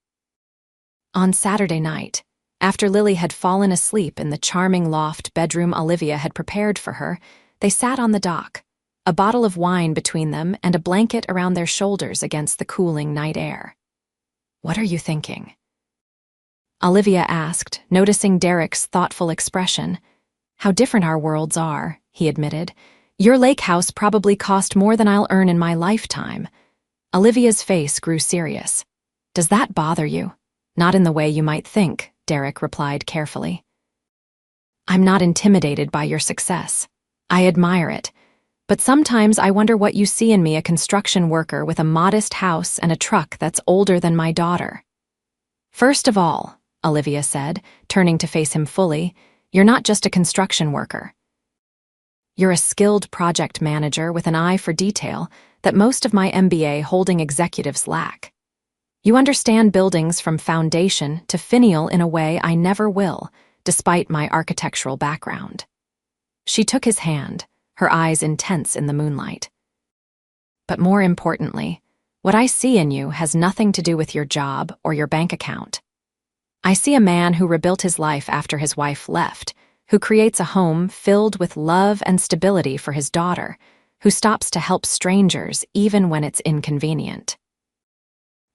S1: On Saturday night, after Lily had fallen asleep in the charming loft bedroom Olivia had prepared for her, they sat on the dock, a bottle of wine between them and a blanket around their shoulders against the cooling night air. What are you thinking? Olivia asked, noticing Derek's thoughtful expression. How different our worlds are, he admitted. Your lake house probably cost more than I'll earn in my lifetime. Olivia's face grew serious. Does that bother you? Not in the way you might think, Derek replied carefully. I'm not intimidated by your success. I admire it. But sometimes I wonder what you see in me, a construction worker with a modest house and a truck that's older than my daughter. First of all, Olivia said, turning to face him fully, you're not just a construction worker. You're a skilled project manager with an eye for detail that most of my MBA holding executives lack. You understand buildings from foundation to finial in a way I never will, despite my architectural background. She took his hand, her eyes intense in the moonlight. But more importantly, what I see in you has nothing to do with your job or your bank account. I see a man who rebuilt his life after his wife left, who creates a home filled with love and stability for his daughter, who stops to help strangers even when it's inconvenient.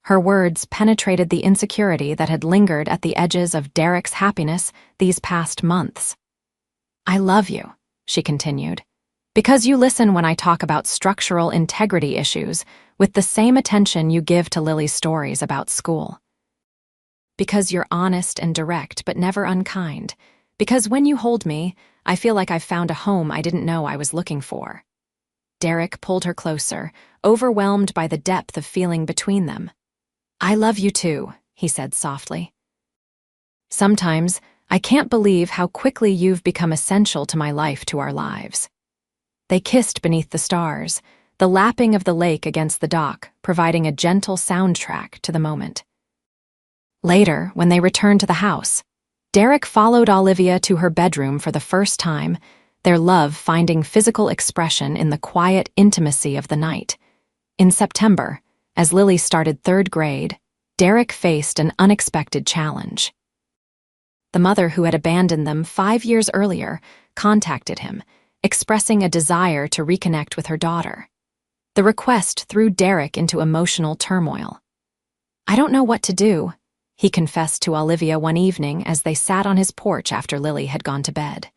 S1: Her words penetrated the insecurity that had lingered at the edges of Derek's happiness these past months. I love you, she continued, because you listen when I talk about structural integrity issues with the same attention you give to Lily's stories about school. Because you're honest and direct but never unkind. Because when you hold me, I feel like I've found a home I didn't know I was looking for. Derek pulled her closer, overwhelmed by the depth of feeling between them. I love you too, he said softly. Sometimes, I can't believe how quickly you've become essential to my life, to our lives. They kissed beneath the stars, the lapping of the lake against the dock, providing a gentle soundtrack to the moment. Later, when they returned to the house, Derek followed Olivia to her bedroom for the first time, their love finding physical expression in the quiet intimacy of the night. In September, as Lily started 3rd grade, Derek faced an unexpected challenge. The mother who had abandoned them 5 years earlier contacted him, expressing a desire to reconnect with her daughter. The request threw Derek into emotional turmoil. I don't know what to do, he confessed to Olivia one evening as they sat on his porch after Lily had gone to bed.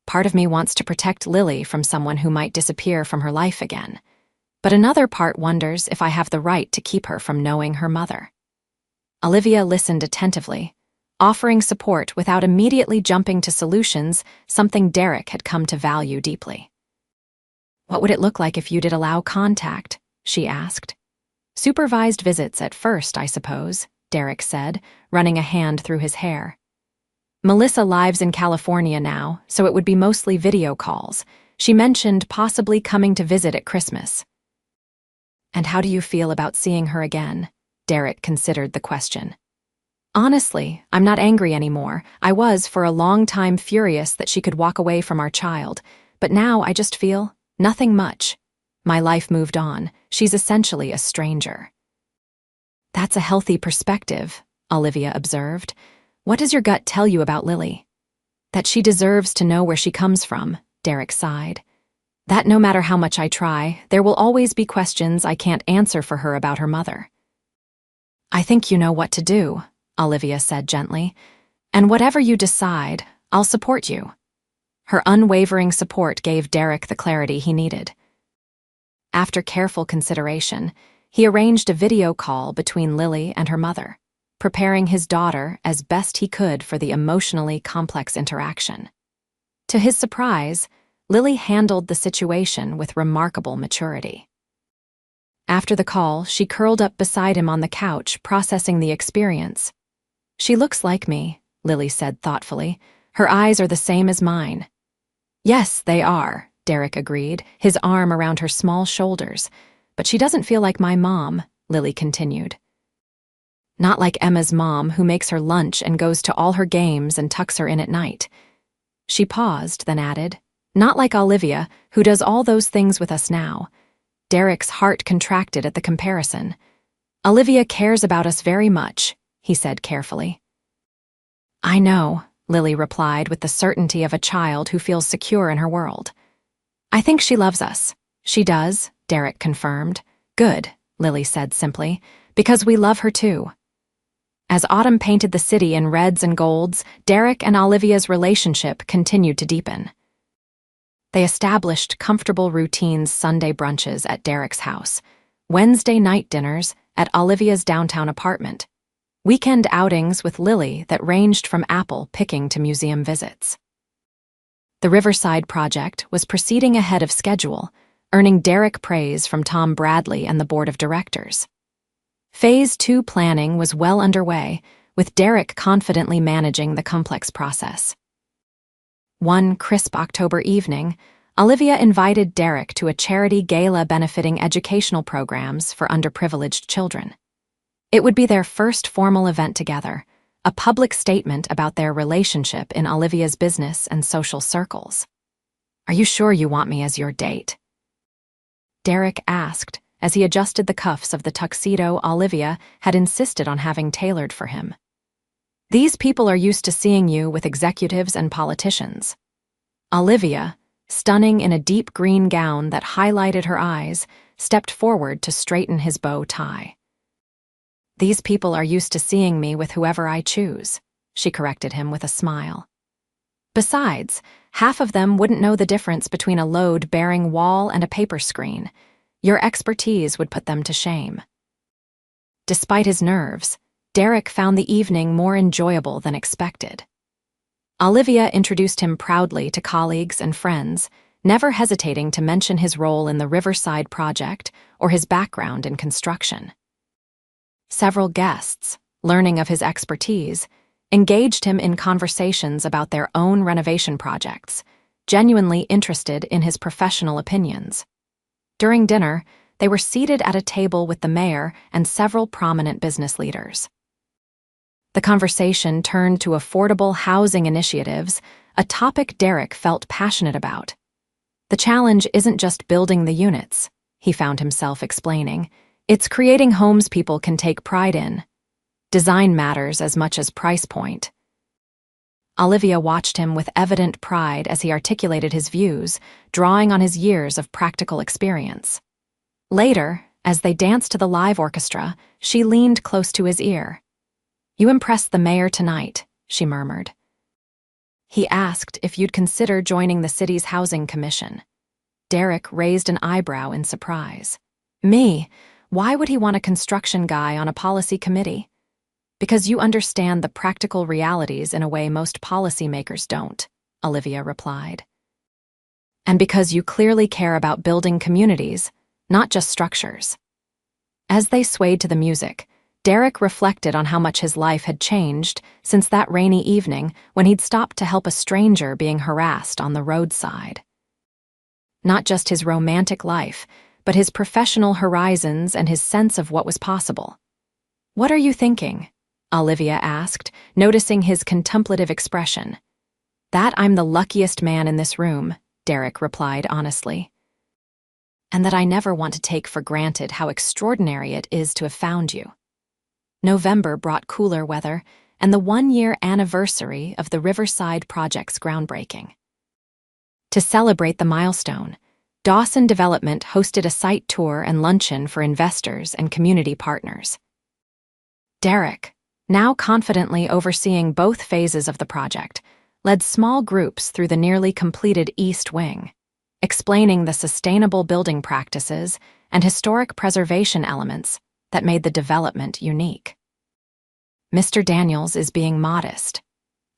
S1: Part of me wants to protect Lily from someone who might disappear from her life again, but another part wonders if I have the right to keep her from knowing her mother. Olivia listened attentively, offering support without immediately jumping to solutions, something Derek had come to value deeply. What would it look like if you did allow contact? She asked. Supervised visits at first, I suppose, Derek said, running a hand through his hair. Melissa lives in California now, so it would be mostly video calls. She mentioned possibly coming to visit at Christmas. And how do you feel about seeing her again? Derek considered the question. Honestly, I'm not angry anymore. I was for a long time furious that she could walk away from our child, but now I just feel nothing much. My life moved on. She's essentially a stranger. That's a healthy perspective, Olivia observed. What does your gut tell you about Lily? That she deserves to know where she comes from, Derek sighed. That no matter how much I try, there will always be questions I can't answer for her about her mother. I think you know what to do, Olivia said gently. And whatever you decide, I'll support you. Her unwavering support gave Derek the clarity he needed. After careful consideration, he arranged a video call between Lily and her mother, preparing his daughter as best he could for the emotionally complex interaction. To his surprise, Lily handled the situation with remarkable maturity. After the call, she curled up beside him on the couch, processing the experience. "She looks like me," Lily said thoughtfully. "Her eyes are the same as mine." "Yes, they are," Derek agreed, his arm around her small shoulders. "But she doesn't feel like my mom," Lily continued. "Not like Emma's mom, who makes her lunch and goes to all her games and tucks her in at night." She paused, then added, "Not like Olivia, who does all those things with us now." Derek's heart contracted at the comparison. "Olivia cares about us very much," he said carefully. "I know," Lily replied with the certainty of a child who feels secure in her world. "I think she loves us." "She does," Derek confirmed. "Good," Lily said simply, "because we love her too." As autumn painted the city in reds and golds, Derek and Olivia's relationship continued to deepen. They established comfortable routines: Sunday brunches at Derek's house, Wednesday night dinners at Olivia's downtown apartment, weekend outings with Lily that ranged from apple picking to museum visits. The Riverside project was proceeding ahead of schedule, earning Derek praise from Tom Bradley and the board of directors. Phase 2 planning was well underway, with Derek confidently managing the complex process. One crisp October evening, Olivia invited Derek to a charity gala benefiting educational programs for underprivileged children. It would be their first formal event together, a public statement about their relationship in Olivia's business and social circles. "Are you sure you want me as your date?" Derek asked as he adjusted the cuffs of the tuxedo Olivia had insisted on having tailored for him. "These people are used to seeing you with executives and politicians." Olivia, stunning in a deep green gown that highlighted her eyes, stepped forward to straighten his bow tie. "These people are used to seeing me with whoever I choose," she corrected him with a smile. "Besides, half of them wouldn't know the difference between a load-bearing wall and a paper screen. Your expertise would put them to shame." Despite his nerves, Derek found the evening more enjoyable than expected. Olivia introduced him proudly to colleagues and friends, never hesitating to mention his role in the Riverside project or his background in construction. Several guests, learning of his expertise, engaged him in conversations about their own renovation projects, genuinely interested in his professional opinions. During dinner, they were seated at a table with the mayor and several prominent business leaders. The conversation turned to affordable housing initiatives, a topic Derek felt passionate about. "The challenge isn't just building the units," he found himself explaining. "It's creating homes people can take pride in. Design matters as much as price point." Olivia watched him with evident pride as he articulated his views, drawing on his years of practical experience. Later, as they danced to the live orchestra, she leaned close to his ear. "You impressed the mayor tonight," she murmured. "He asked if you'd consider joining the city's housing commission." Derek raised an eyebrow in surprise. "Me? Why would he want a construction guy on a policy committee?" "Because you understand the practical realities in a way most policymakers don't," Olivia replied. "And because you clearly care about building communities, not just structures." As they swayed to the music, Derek reflected on how much his life had changed since that rainy evening when he'd stopped to help a stranger being harassed on the roadside. Not just his romantic life, but his professional horizons and his sense of what was possible. "What are you thinking?" Olivia asked, noticing his contemplative expression. "That I'm the luckiest man in this room," Derek replied honestly. "And that I never want to take for granted how extraordinary it is to have found you." November brought cooler weather and the one-year anniversary of the Riverside project's groundbreaking. To celebrate the milestone, Dawson Development hosted a site tour and luncheon for investors and community partners. Derek, now confidently overseeing both phases of the project, led small groups through the nearly completed East Wing, explaining the sustainable building practices and historic preservation elements that made the development unique. "Mr. Daniels is being modest,"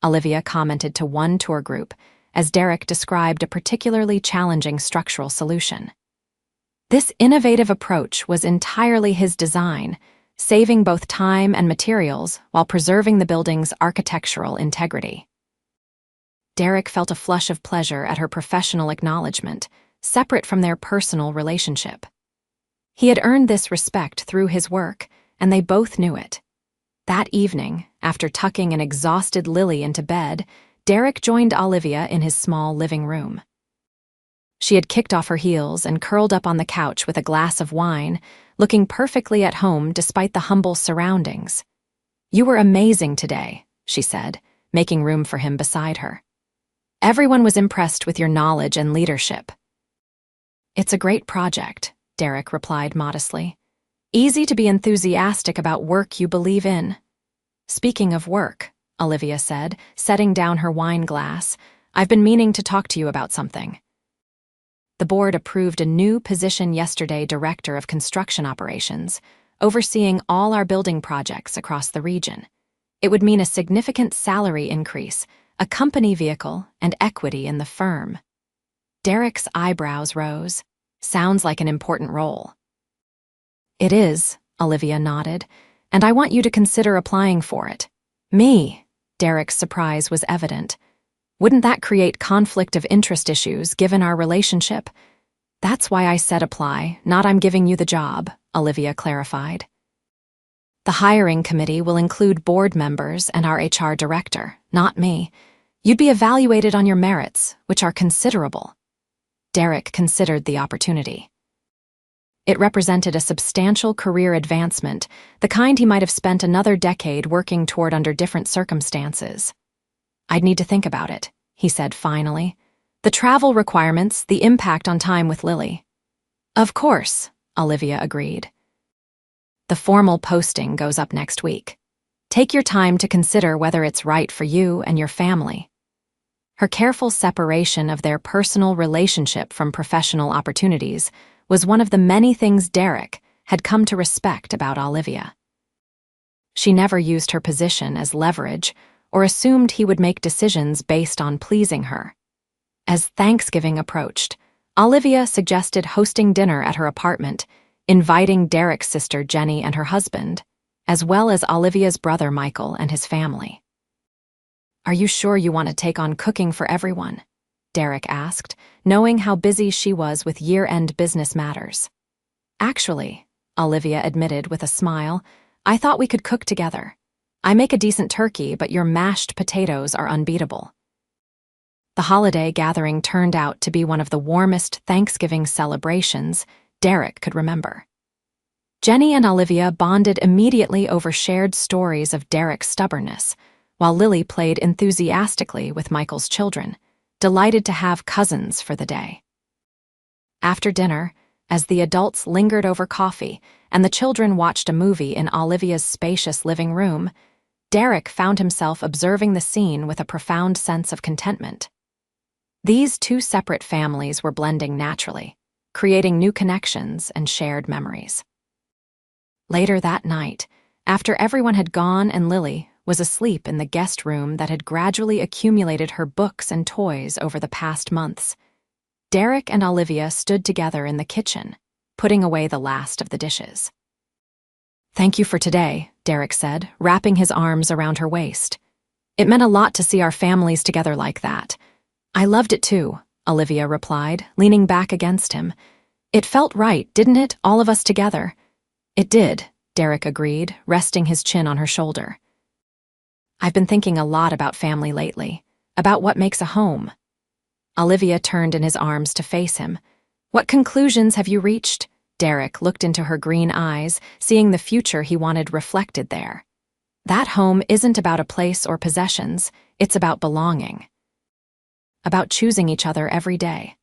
S1: Olivia commented to one tour group as Derek described a particularly challenging structural solution. This innovative approach was entirely his design, saving both time and materials while preserving the building's architectural integrity. Derek felt a flush of pleasure at her professional acknowledgement, separate from their personal relationship. He had earned this respect through his work, and they both knew it. That evening, after tucking an exhausted Lily into bed, Derek joined Olivia in his small living room. She had kicked off her heels and curled up on the couch with a glass of wine, looking perfectly at home despite the humble surroundings. "You were amazing today," she said, making room for him beside her. "Everyone was impressed with your knowledge and leadership." "It's a great project," Derek replied modestly. "Easy to be enthusiastic about work you believe in." "Speaking of work," Olivia said, setting down her wine glass, "I've been meaning to talk to you about something." The board approved a new position yesterday, Director of Construction Operations, overseeing all our building projects across the region. It would mean a significant salary increase, a company vehicle, and equity in the firm. Derek's eyebrows rose. "Sounds like an important role." "It is," Olivia nodded, "and I want you to consider applying for it." "Me?" Derek's surprise was evident. "Wouldn't that create conflict of interest issues given our relationship?" "That's why I said apply, not I'm giving you the job," Olivia clarified. "The hiring committee will include board members and our HR director, not me. You'd be evaluated on your merits, which are considerable." Derek considered the opportunity. It represented a substantial career advancement, the kind he might have spent another decade working toward under different circumstances. "I'd need to think about it," he said finally. "The travel requirements, the impact on time with Lily." "Of course," Olivia agreed. "The formal posting goes up next week. Take your time to consider whether it's right for you and your family." Her careful separation of their personal relationship from professional opportunities was one of the many things Derek had come to respect about Olivia. She never used her position as leverage or assumed he would make decisions based on pleasing her. As Thanksgiving approached, Olivia suggested hosting dinner at her apartment, inviting Derek's sister Jenny and her husband, as well as Olivia's brother Michael and his family. "Are you sure you want to take on cooking for everyone?" Derek asked, knowing how busy she was with year-end business matters. "Actually," Olivia admitted with a smile, "I thought we could cook together. I make a decent turkey, but your mashed potatoes are unbeatable." The holiday gathering turned out to be one of the warmest Thanksgiving celebrations Derek could remember. Jenny and Olivia bonded immediately over shared stories of Derek's stubbornness, while Lily played enthusiastically with Michael's children, delighted to have cousins for the day. After dinner, as the adults lingered over coffee and the children watched a movie in Olivia's spacious living room, Derek found himself observing the scene with a profound sense of contentment. These two separate families were blending naturally, creating new connections and shared memories. Later that night, after everyone had gone and Lily was asleep in the guest room that had gradually accumulated her books and toys over the past months, Derek and Olivia stood together in the kitchen, putting away the last of the dishes. "Thank you for today," Derek said, wrapping his arms around her waist. "It meant a lot to see our families together like that." "I loved it too," Olivia replied, leaning back against him. "It felt right, didn't it, all of us together?" "It did," Derek agreed, resting his chin on her shoulder. "I've been thinking a lot about family lately, about what makes a home." Olivia turned in his arms to face him. "What conclusions have you reached?" Derek looked into her green eyes, seeing the future he wanted reflected there. "That home isn't about a place or possessions, it's about belonging. About choosing each other every day."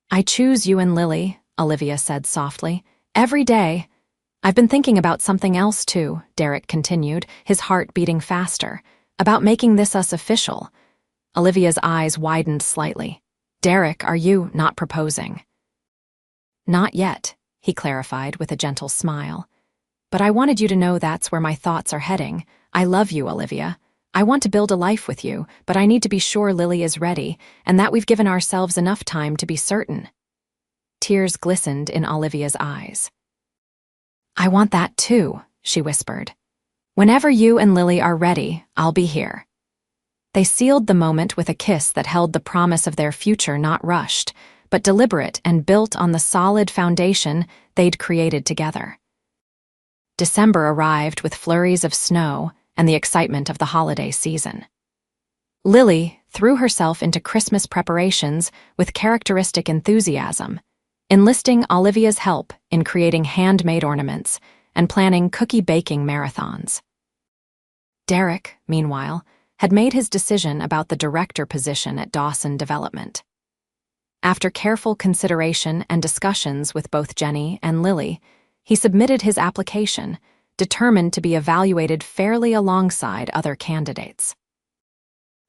S1: "I choose you and Lily," Olivia said softly, "every day." "I've been thinking about something else too," Derek continued, his heart beating faster, "about making this us official." Olivia's eyes widened slightly. Derek, are you not proposing? Not yet, he clarified with a gentle smile. But I wanted you to know that's where my thoughts are heading. I love you, Olivia. I want to build a life with you, but I need to be sure Lily is ready, and that we've given ourselves enough time to be certain. Tears glistened in Olivia's eyes. I want that too, she whispered. Whenever you and Lily are ready, I'll be here. They sealed the moment with a kiss that held the promise of their future not rushed, but deliberate and built on the solid foundation they'd created together. December arrived with flurries of snow and the excitement of the holiday season. Lily threw herself into Christmas preparations with characteristic enthusiasm, enlisting Olivia's help in creating handmade ornaments and planning cookie-baking marathons. Derek, meanwhile, had made his decision about the director position at Dawson Development. After careful consideration and discussions with both Jenny and Lily, he submitted his application, determined to be evaluated fairly alongside other candidates.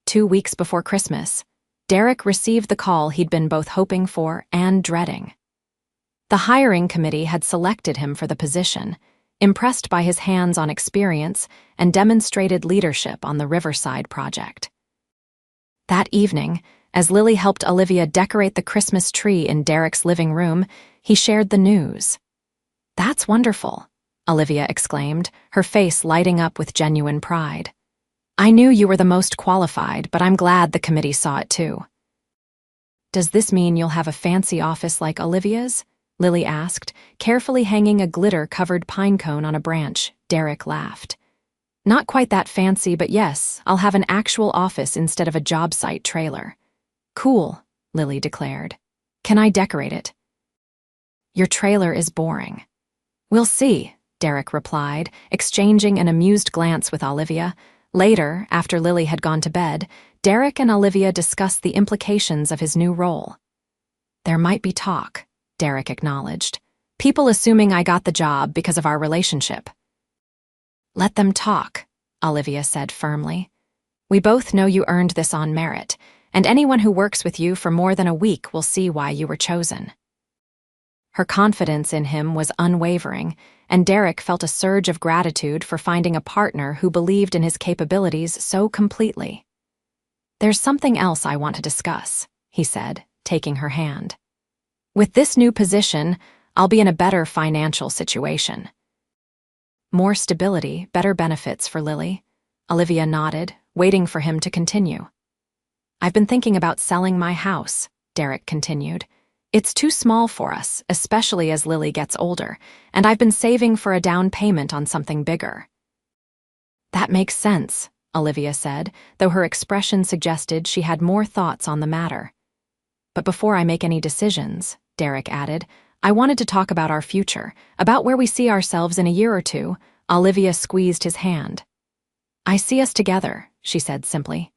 S1: 2 weeks before Christmas, Derek received the call he'd been both hoping for and dreading. The hiring committee had selected him for the position, impressed by his hands-on experience and demonstrated leadership on the Riverside project. That evening, as Lily helped Olivia decorate the Christmas tree in Derek's living room, he shared the news. That's wonderful, Olivia exclaimed, her face lighting up with genuine pride. I knew you were the most qualified, but I'm glad the committee saw it too. Does this mean you'll have a fancy office like Olivia's? Lily asked, carefully hanging a glitter-covered pine cone on a branch. Derek laughed. Not quite that fancy, but yes, I'll have an actual office instead of a job site trailer. Cool, Lily declared. Can I decorate it? Your trailer is boring. We'll see, Derek replied, exchanging an amused glance with Olivia. Later, after Lily had gone to bed, Derek and Olivia discussed the implications of his new role. There might be talk, Derek acknowledged. People assuming I got the job because of our relationship. Let them talk, Olivia said firmly. We both know you earned this on merit, and anyone who works with you for more than a week will see why you were chosen. Her confidence in him was unwavering, and Derek felt a surge of gratitude for finding a partner who believed in his capabilities so completely. There's something else I want to discuss, he said, taking her hand. With this new position, I'll be in a better financial situation. More stability, better benefits for Lily. Olivia nodded, waiting for him to continue. I've been thinking about selling my house, Derek continued. It's too small for us, especially as Lily gets older, and I've been saving for a down payment on something bigger. That makes sense, Olivia said, though her expression suggested she had more thoughts on the matter. But before I make any decisions, Derek added, I wanted to talk about our future, about where we see ourselves in a year or two. Olivia squeezed his hand. I see us together, she said simply.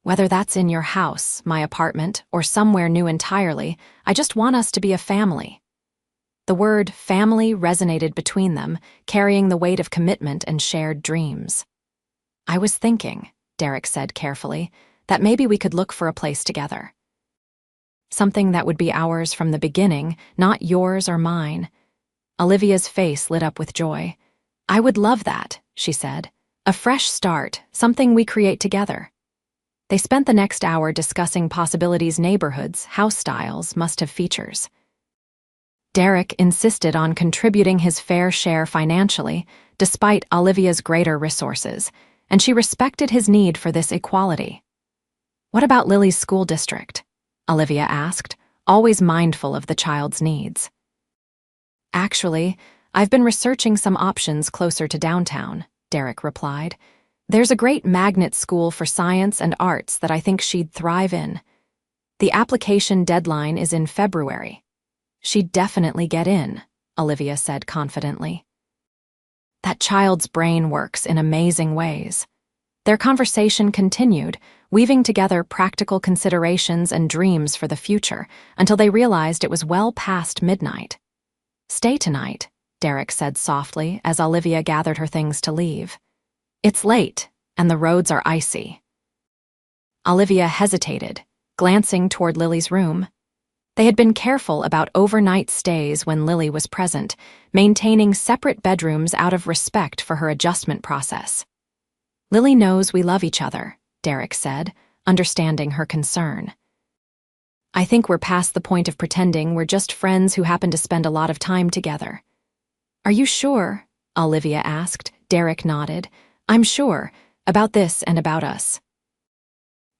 S1: Whether that's in your house, my apartment, or somewhere new entirely, I just want us to be a family. The word family resonated between them, carrying the weight of commitment and shared dreams. I was thinking, Derek said carefully, that maybe we could look for a place together. Something that would be ours from the beginning, not yours or mine. Olivia's face lit up with joy. I would love that, she said. A fresh start, something we create together. They spent the next hour discussing possibilities, neighborhoods, house styles, must-have features. Derek insisted on contributing his fair share financially, despite Olivia's greater resources, and she respected his need for this equality. What about Lily's school district? Olivia asked, always mindful of the child's needs. Actually, I've been researching some options closer to downtown, Derek replied. There's a great magnet school for science and arts that I think she'd thrive in. The application deadline is in February. She'd definitely get in, Olivia said confidently. That child's brain works in amazing ways. Their conversation continued, weaving together practical considerations and dreams for the future until they realized it was well past midnight. Stay tonight, Derek said softly as Olivia gathered her things to leave. It's late, and the roads are icy. Olivia hesitated, glancing toward Lily's room. They had been careful about overnight stays when Lily was present, maintaining separate bedrooms out of respect for her adjustment process. "Lily knows we love each other," Derek said, understanding her concern. "I think we're past the point of pretending we're just friends who happen to spend a lot of time together." "Are you sure?" Olivia asked. Derek nodded. "I'm sure, about this and about us."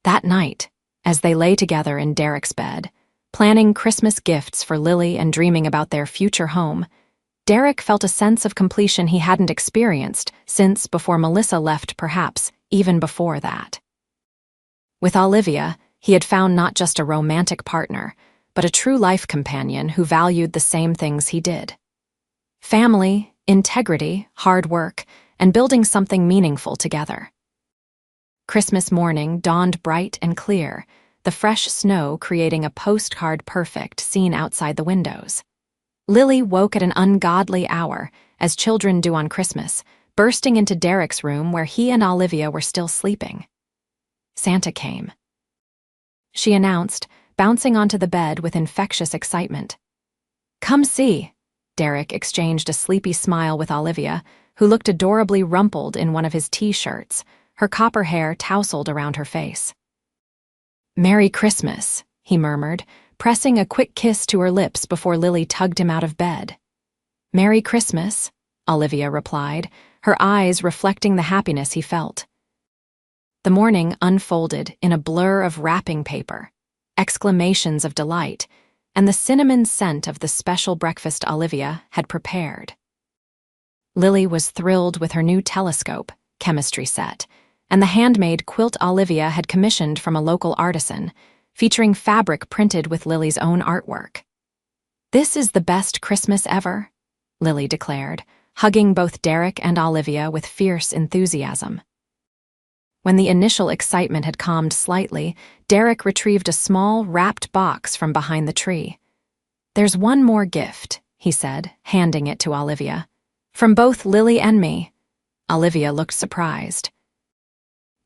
S1: That night, as they lay together in Derek's bed, planning Christmas gifts for Lily and dreaming about their future home, Derek felt a sense of completion he hadn't experienced since before Melissa left, perhaps even before that. With Olivia, he had found not just a romantic partner, but a true life companion who valued the same things he did: family, integrity, hard work, and building something meaningful together. Christmas morning dawned bright and clear, the fresh snow creating a postcard-perfect scene outside the windows. Lily woke at an ungodly hour, as children do on Christmas, bursting into Derek's room where he and Olivia were still sleeping. "Santa came," she announced, bouncing onto the bed with infectious excitement. "Come see." Derek exchanged a sleepy smile with Olivia, who looked adorably rumpled in one of his T-shirts, her copper hair tousled around her face. "Merry Christmas," he murmured, pressing a quick kiss to her lips before Lily tugged him out of bed. "Merry Christmas," Olivia replied, her eyes reflecting the happiness he felt. The morning unfolded in a blur of wrapping paper, exclamations of delight, and the cinnamon scent of the special breakfast Olivia had prepared. Lily was thrilled with her new telescope, chemistry set, and the handmade quilt Olivia had commissioned from a local artisan, featuring fabric printed with Lily's own artwork. "This is the best Christmas ever," Lily declared, hugging both Derek and Olivia with fierce enthusiasm. When the initial excitement had calmed slightly, Derek retrieved a small, wrapped box from behind the tree. "There's one more gift," he said, handing it to Olivia. "From both Lily and me." Olivia looked surprised.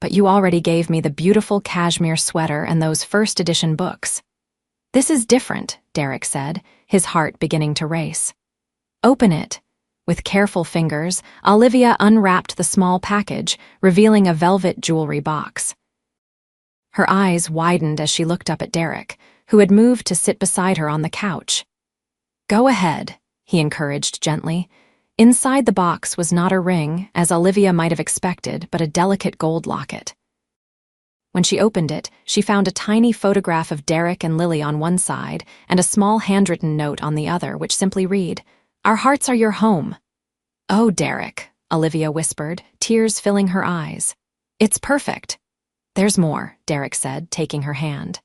S1: "But you already gave me the beautiful cashmere sweater and those first edition books." "This is different," Derek said, his heart beginning to race. "Open it." With careful fingers, Olivia unwrapped the small package, revealing a velvet jewelry box. Her eyes widened as she looked up at Derek, who had moved to sit beside her on the couch. "Go ahead," he encouraged gently. Inside the box was not a ring, as Olivia might have expected, but a delicate gold locket. When she opened it, she found a tiny photograph of Derek and Lily on one side and a small handwritten note on the other, which simply read, "Our hearts are your home." "Oh, Derek," Olivia whispered, tears filling her eyes. "It's perfect." "There's more," Derek said, taking her hand.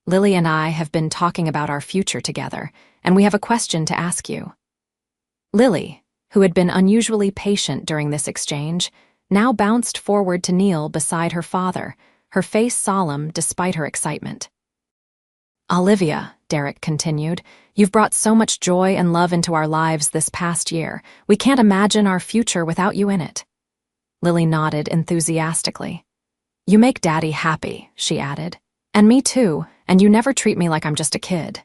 S1: "Lily and I have been talking about our future together, and we have a question to ask you." Lily, who had been unusually patient during this exchange, now bounced forward to kneel beside her father, her face solemn despite her excitement. "Olivia," Derek continued, "you've brought so much joy and love into our lives this past year. We can't imagine our future without you in it." Lily nodded enthusiastically. "You make Daddy happy," she added. "And me too, and you never treat me like I'm just a kid."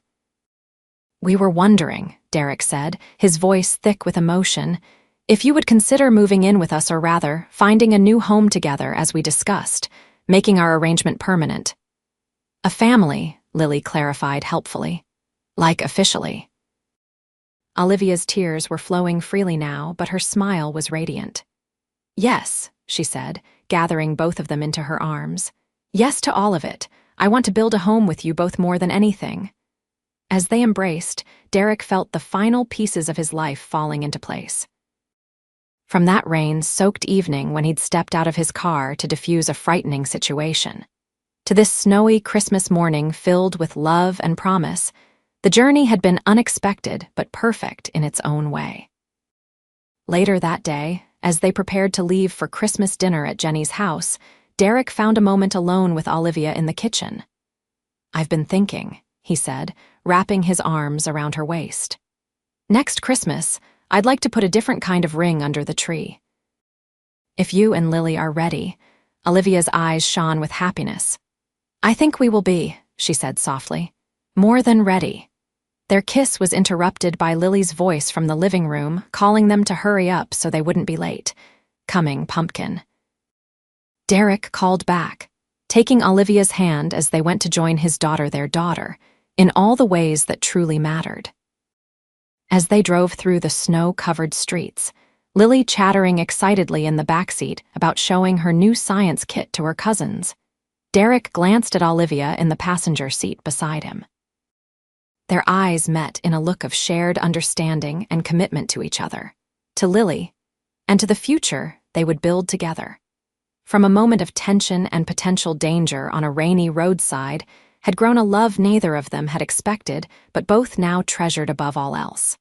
S1: "We were wondering," Derek said, his voice thick with emotion, "if you would consider moving in with us, or rather, finding a new home together as we discussed, making our arrangement permanent." "A family," Lily clarified helpfully. "Like officially." Olivia's tears were flowing freely now, but her smile was radiant. "Yes," she said, gathering both of them into her arms. "Yes to all of it. I want to build a home with you both more than anything." As they embraced, Derek felt the final pieces of his life falling into place. From that rain-soaked evening when he'd stepped out of his car to defuse a frightening situation, to this snowy Christmas morning filled with love and promise, the journey had been unexpected but perfect in its own way. Later that day, as they prepared to leave for Christmas dinner at Jenny's house, Derek found a moment alone with Olivia in the kitchen. "I've been thinking," he said, wrapping his arms around her waist. "Next Christmas, I'd like to put a different kind of ring under the tree. If you and Lily are ready, Olivia's eyes shone with happiness. "I think we will be," she said softly, "more than ready." Their kiss was interrupted by Lily's voice from the living room, calling them to hurry up so they wouldn't be late. "Coming, pumpkin." Derek called back, taking Olivia's hand as they went to join his daughter, their daughter, in all the ways that truly mattered. As they drove through the snow-covered streets, Lily chattering excitedly in the backseat about showing her new science kit to her cousins, Derek glanced at Olivia in the passenger seat beside him. Their eyes met in a look of shared understanding and commitment to each other, to Lily, and to the future they would build together. From a moment of tension and potential danger on a rainy roadside had grown a love neither of them had expected, but both now treasured above all else.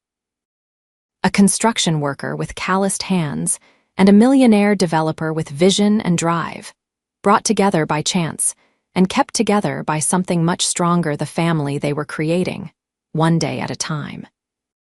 S1: A construction worker with calloused hands and a millionaire developer with vision and drive, brought together by chance and kept together by something much stronger, the family they were creating, one day at a time.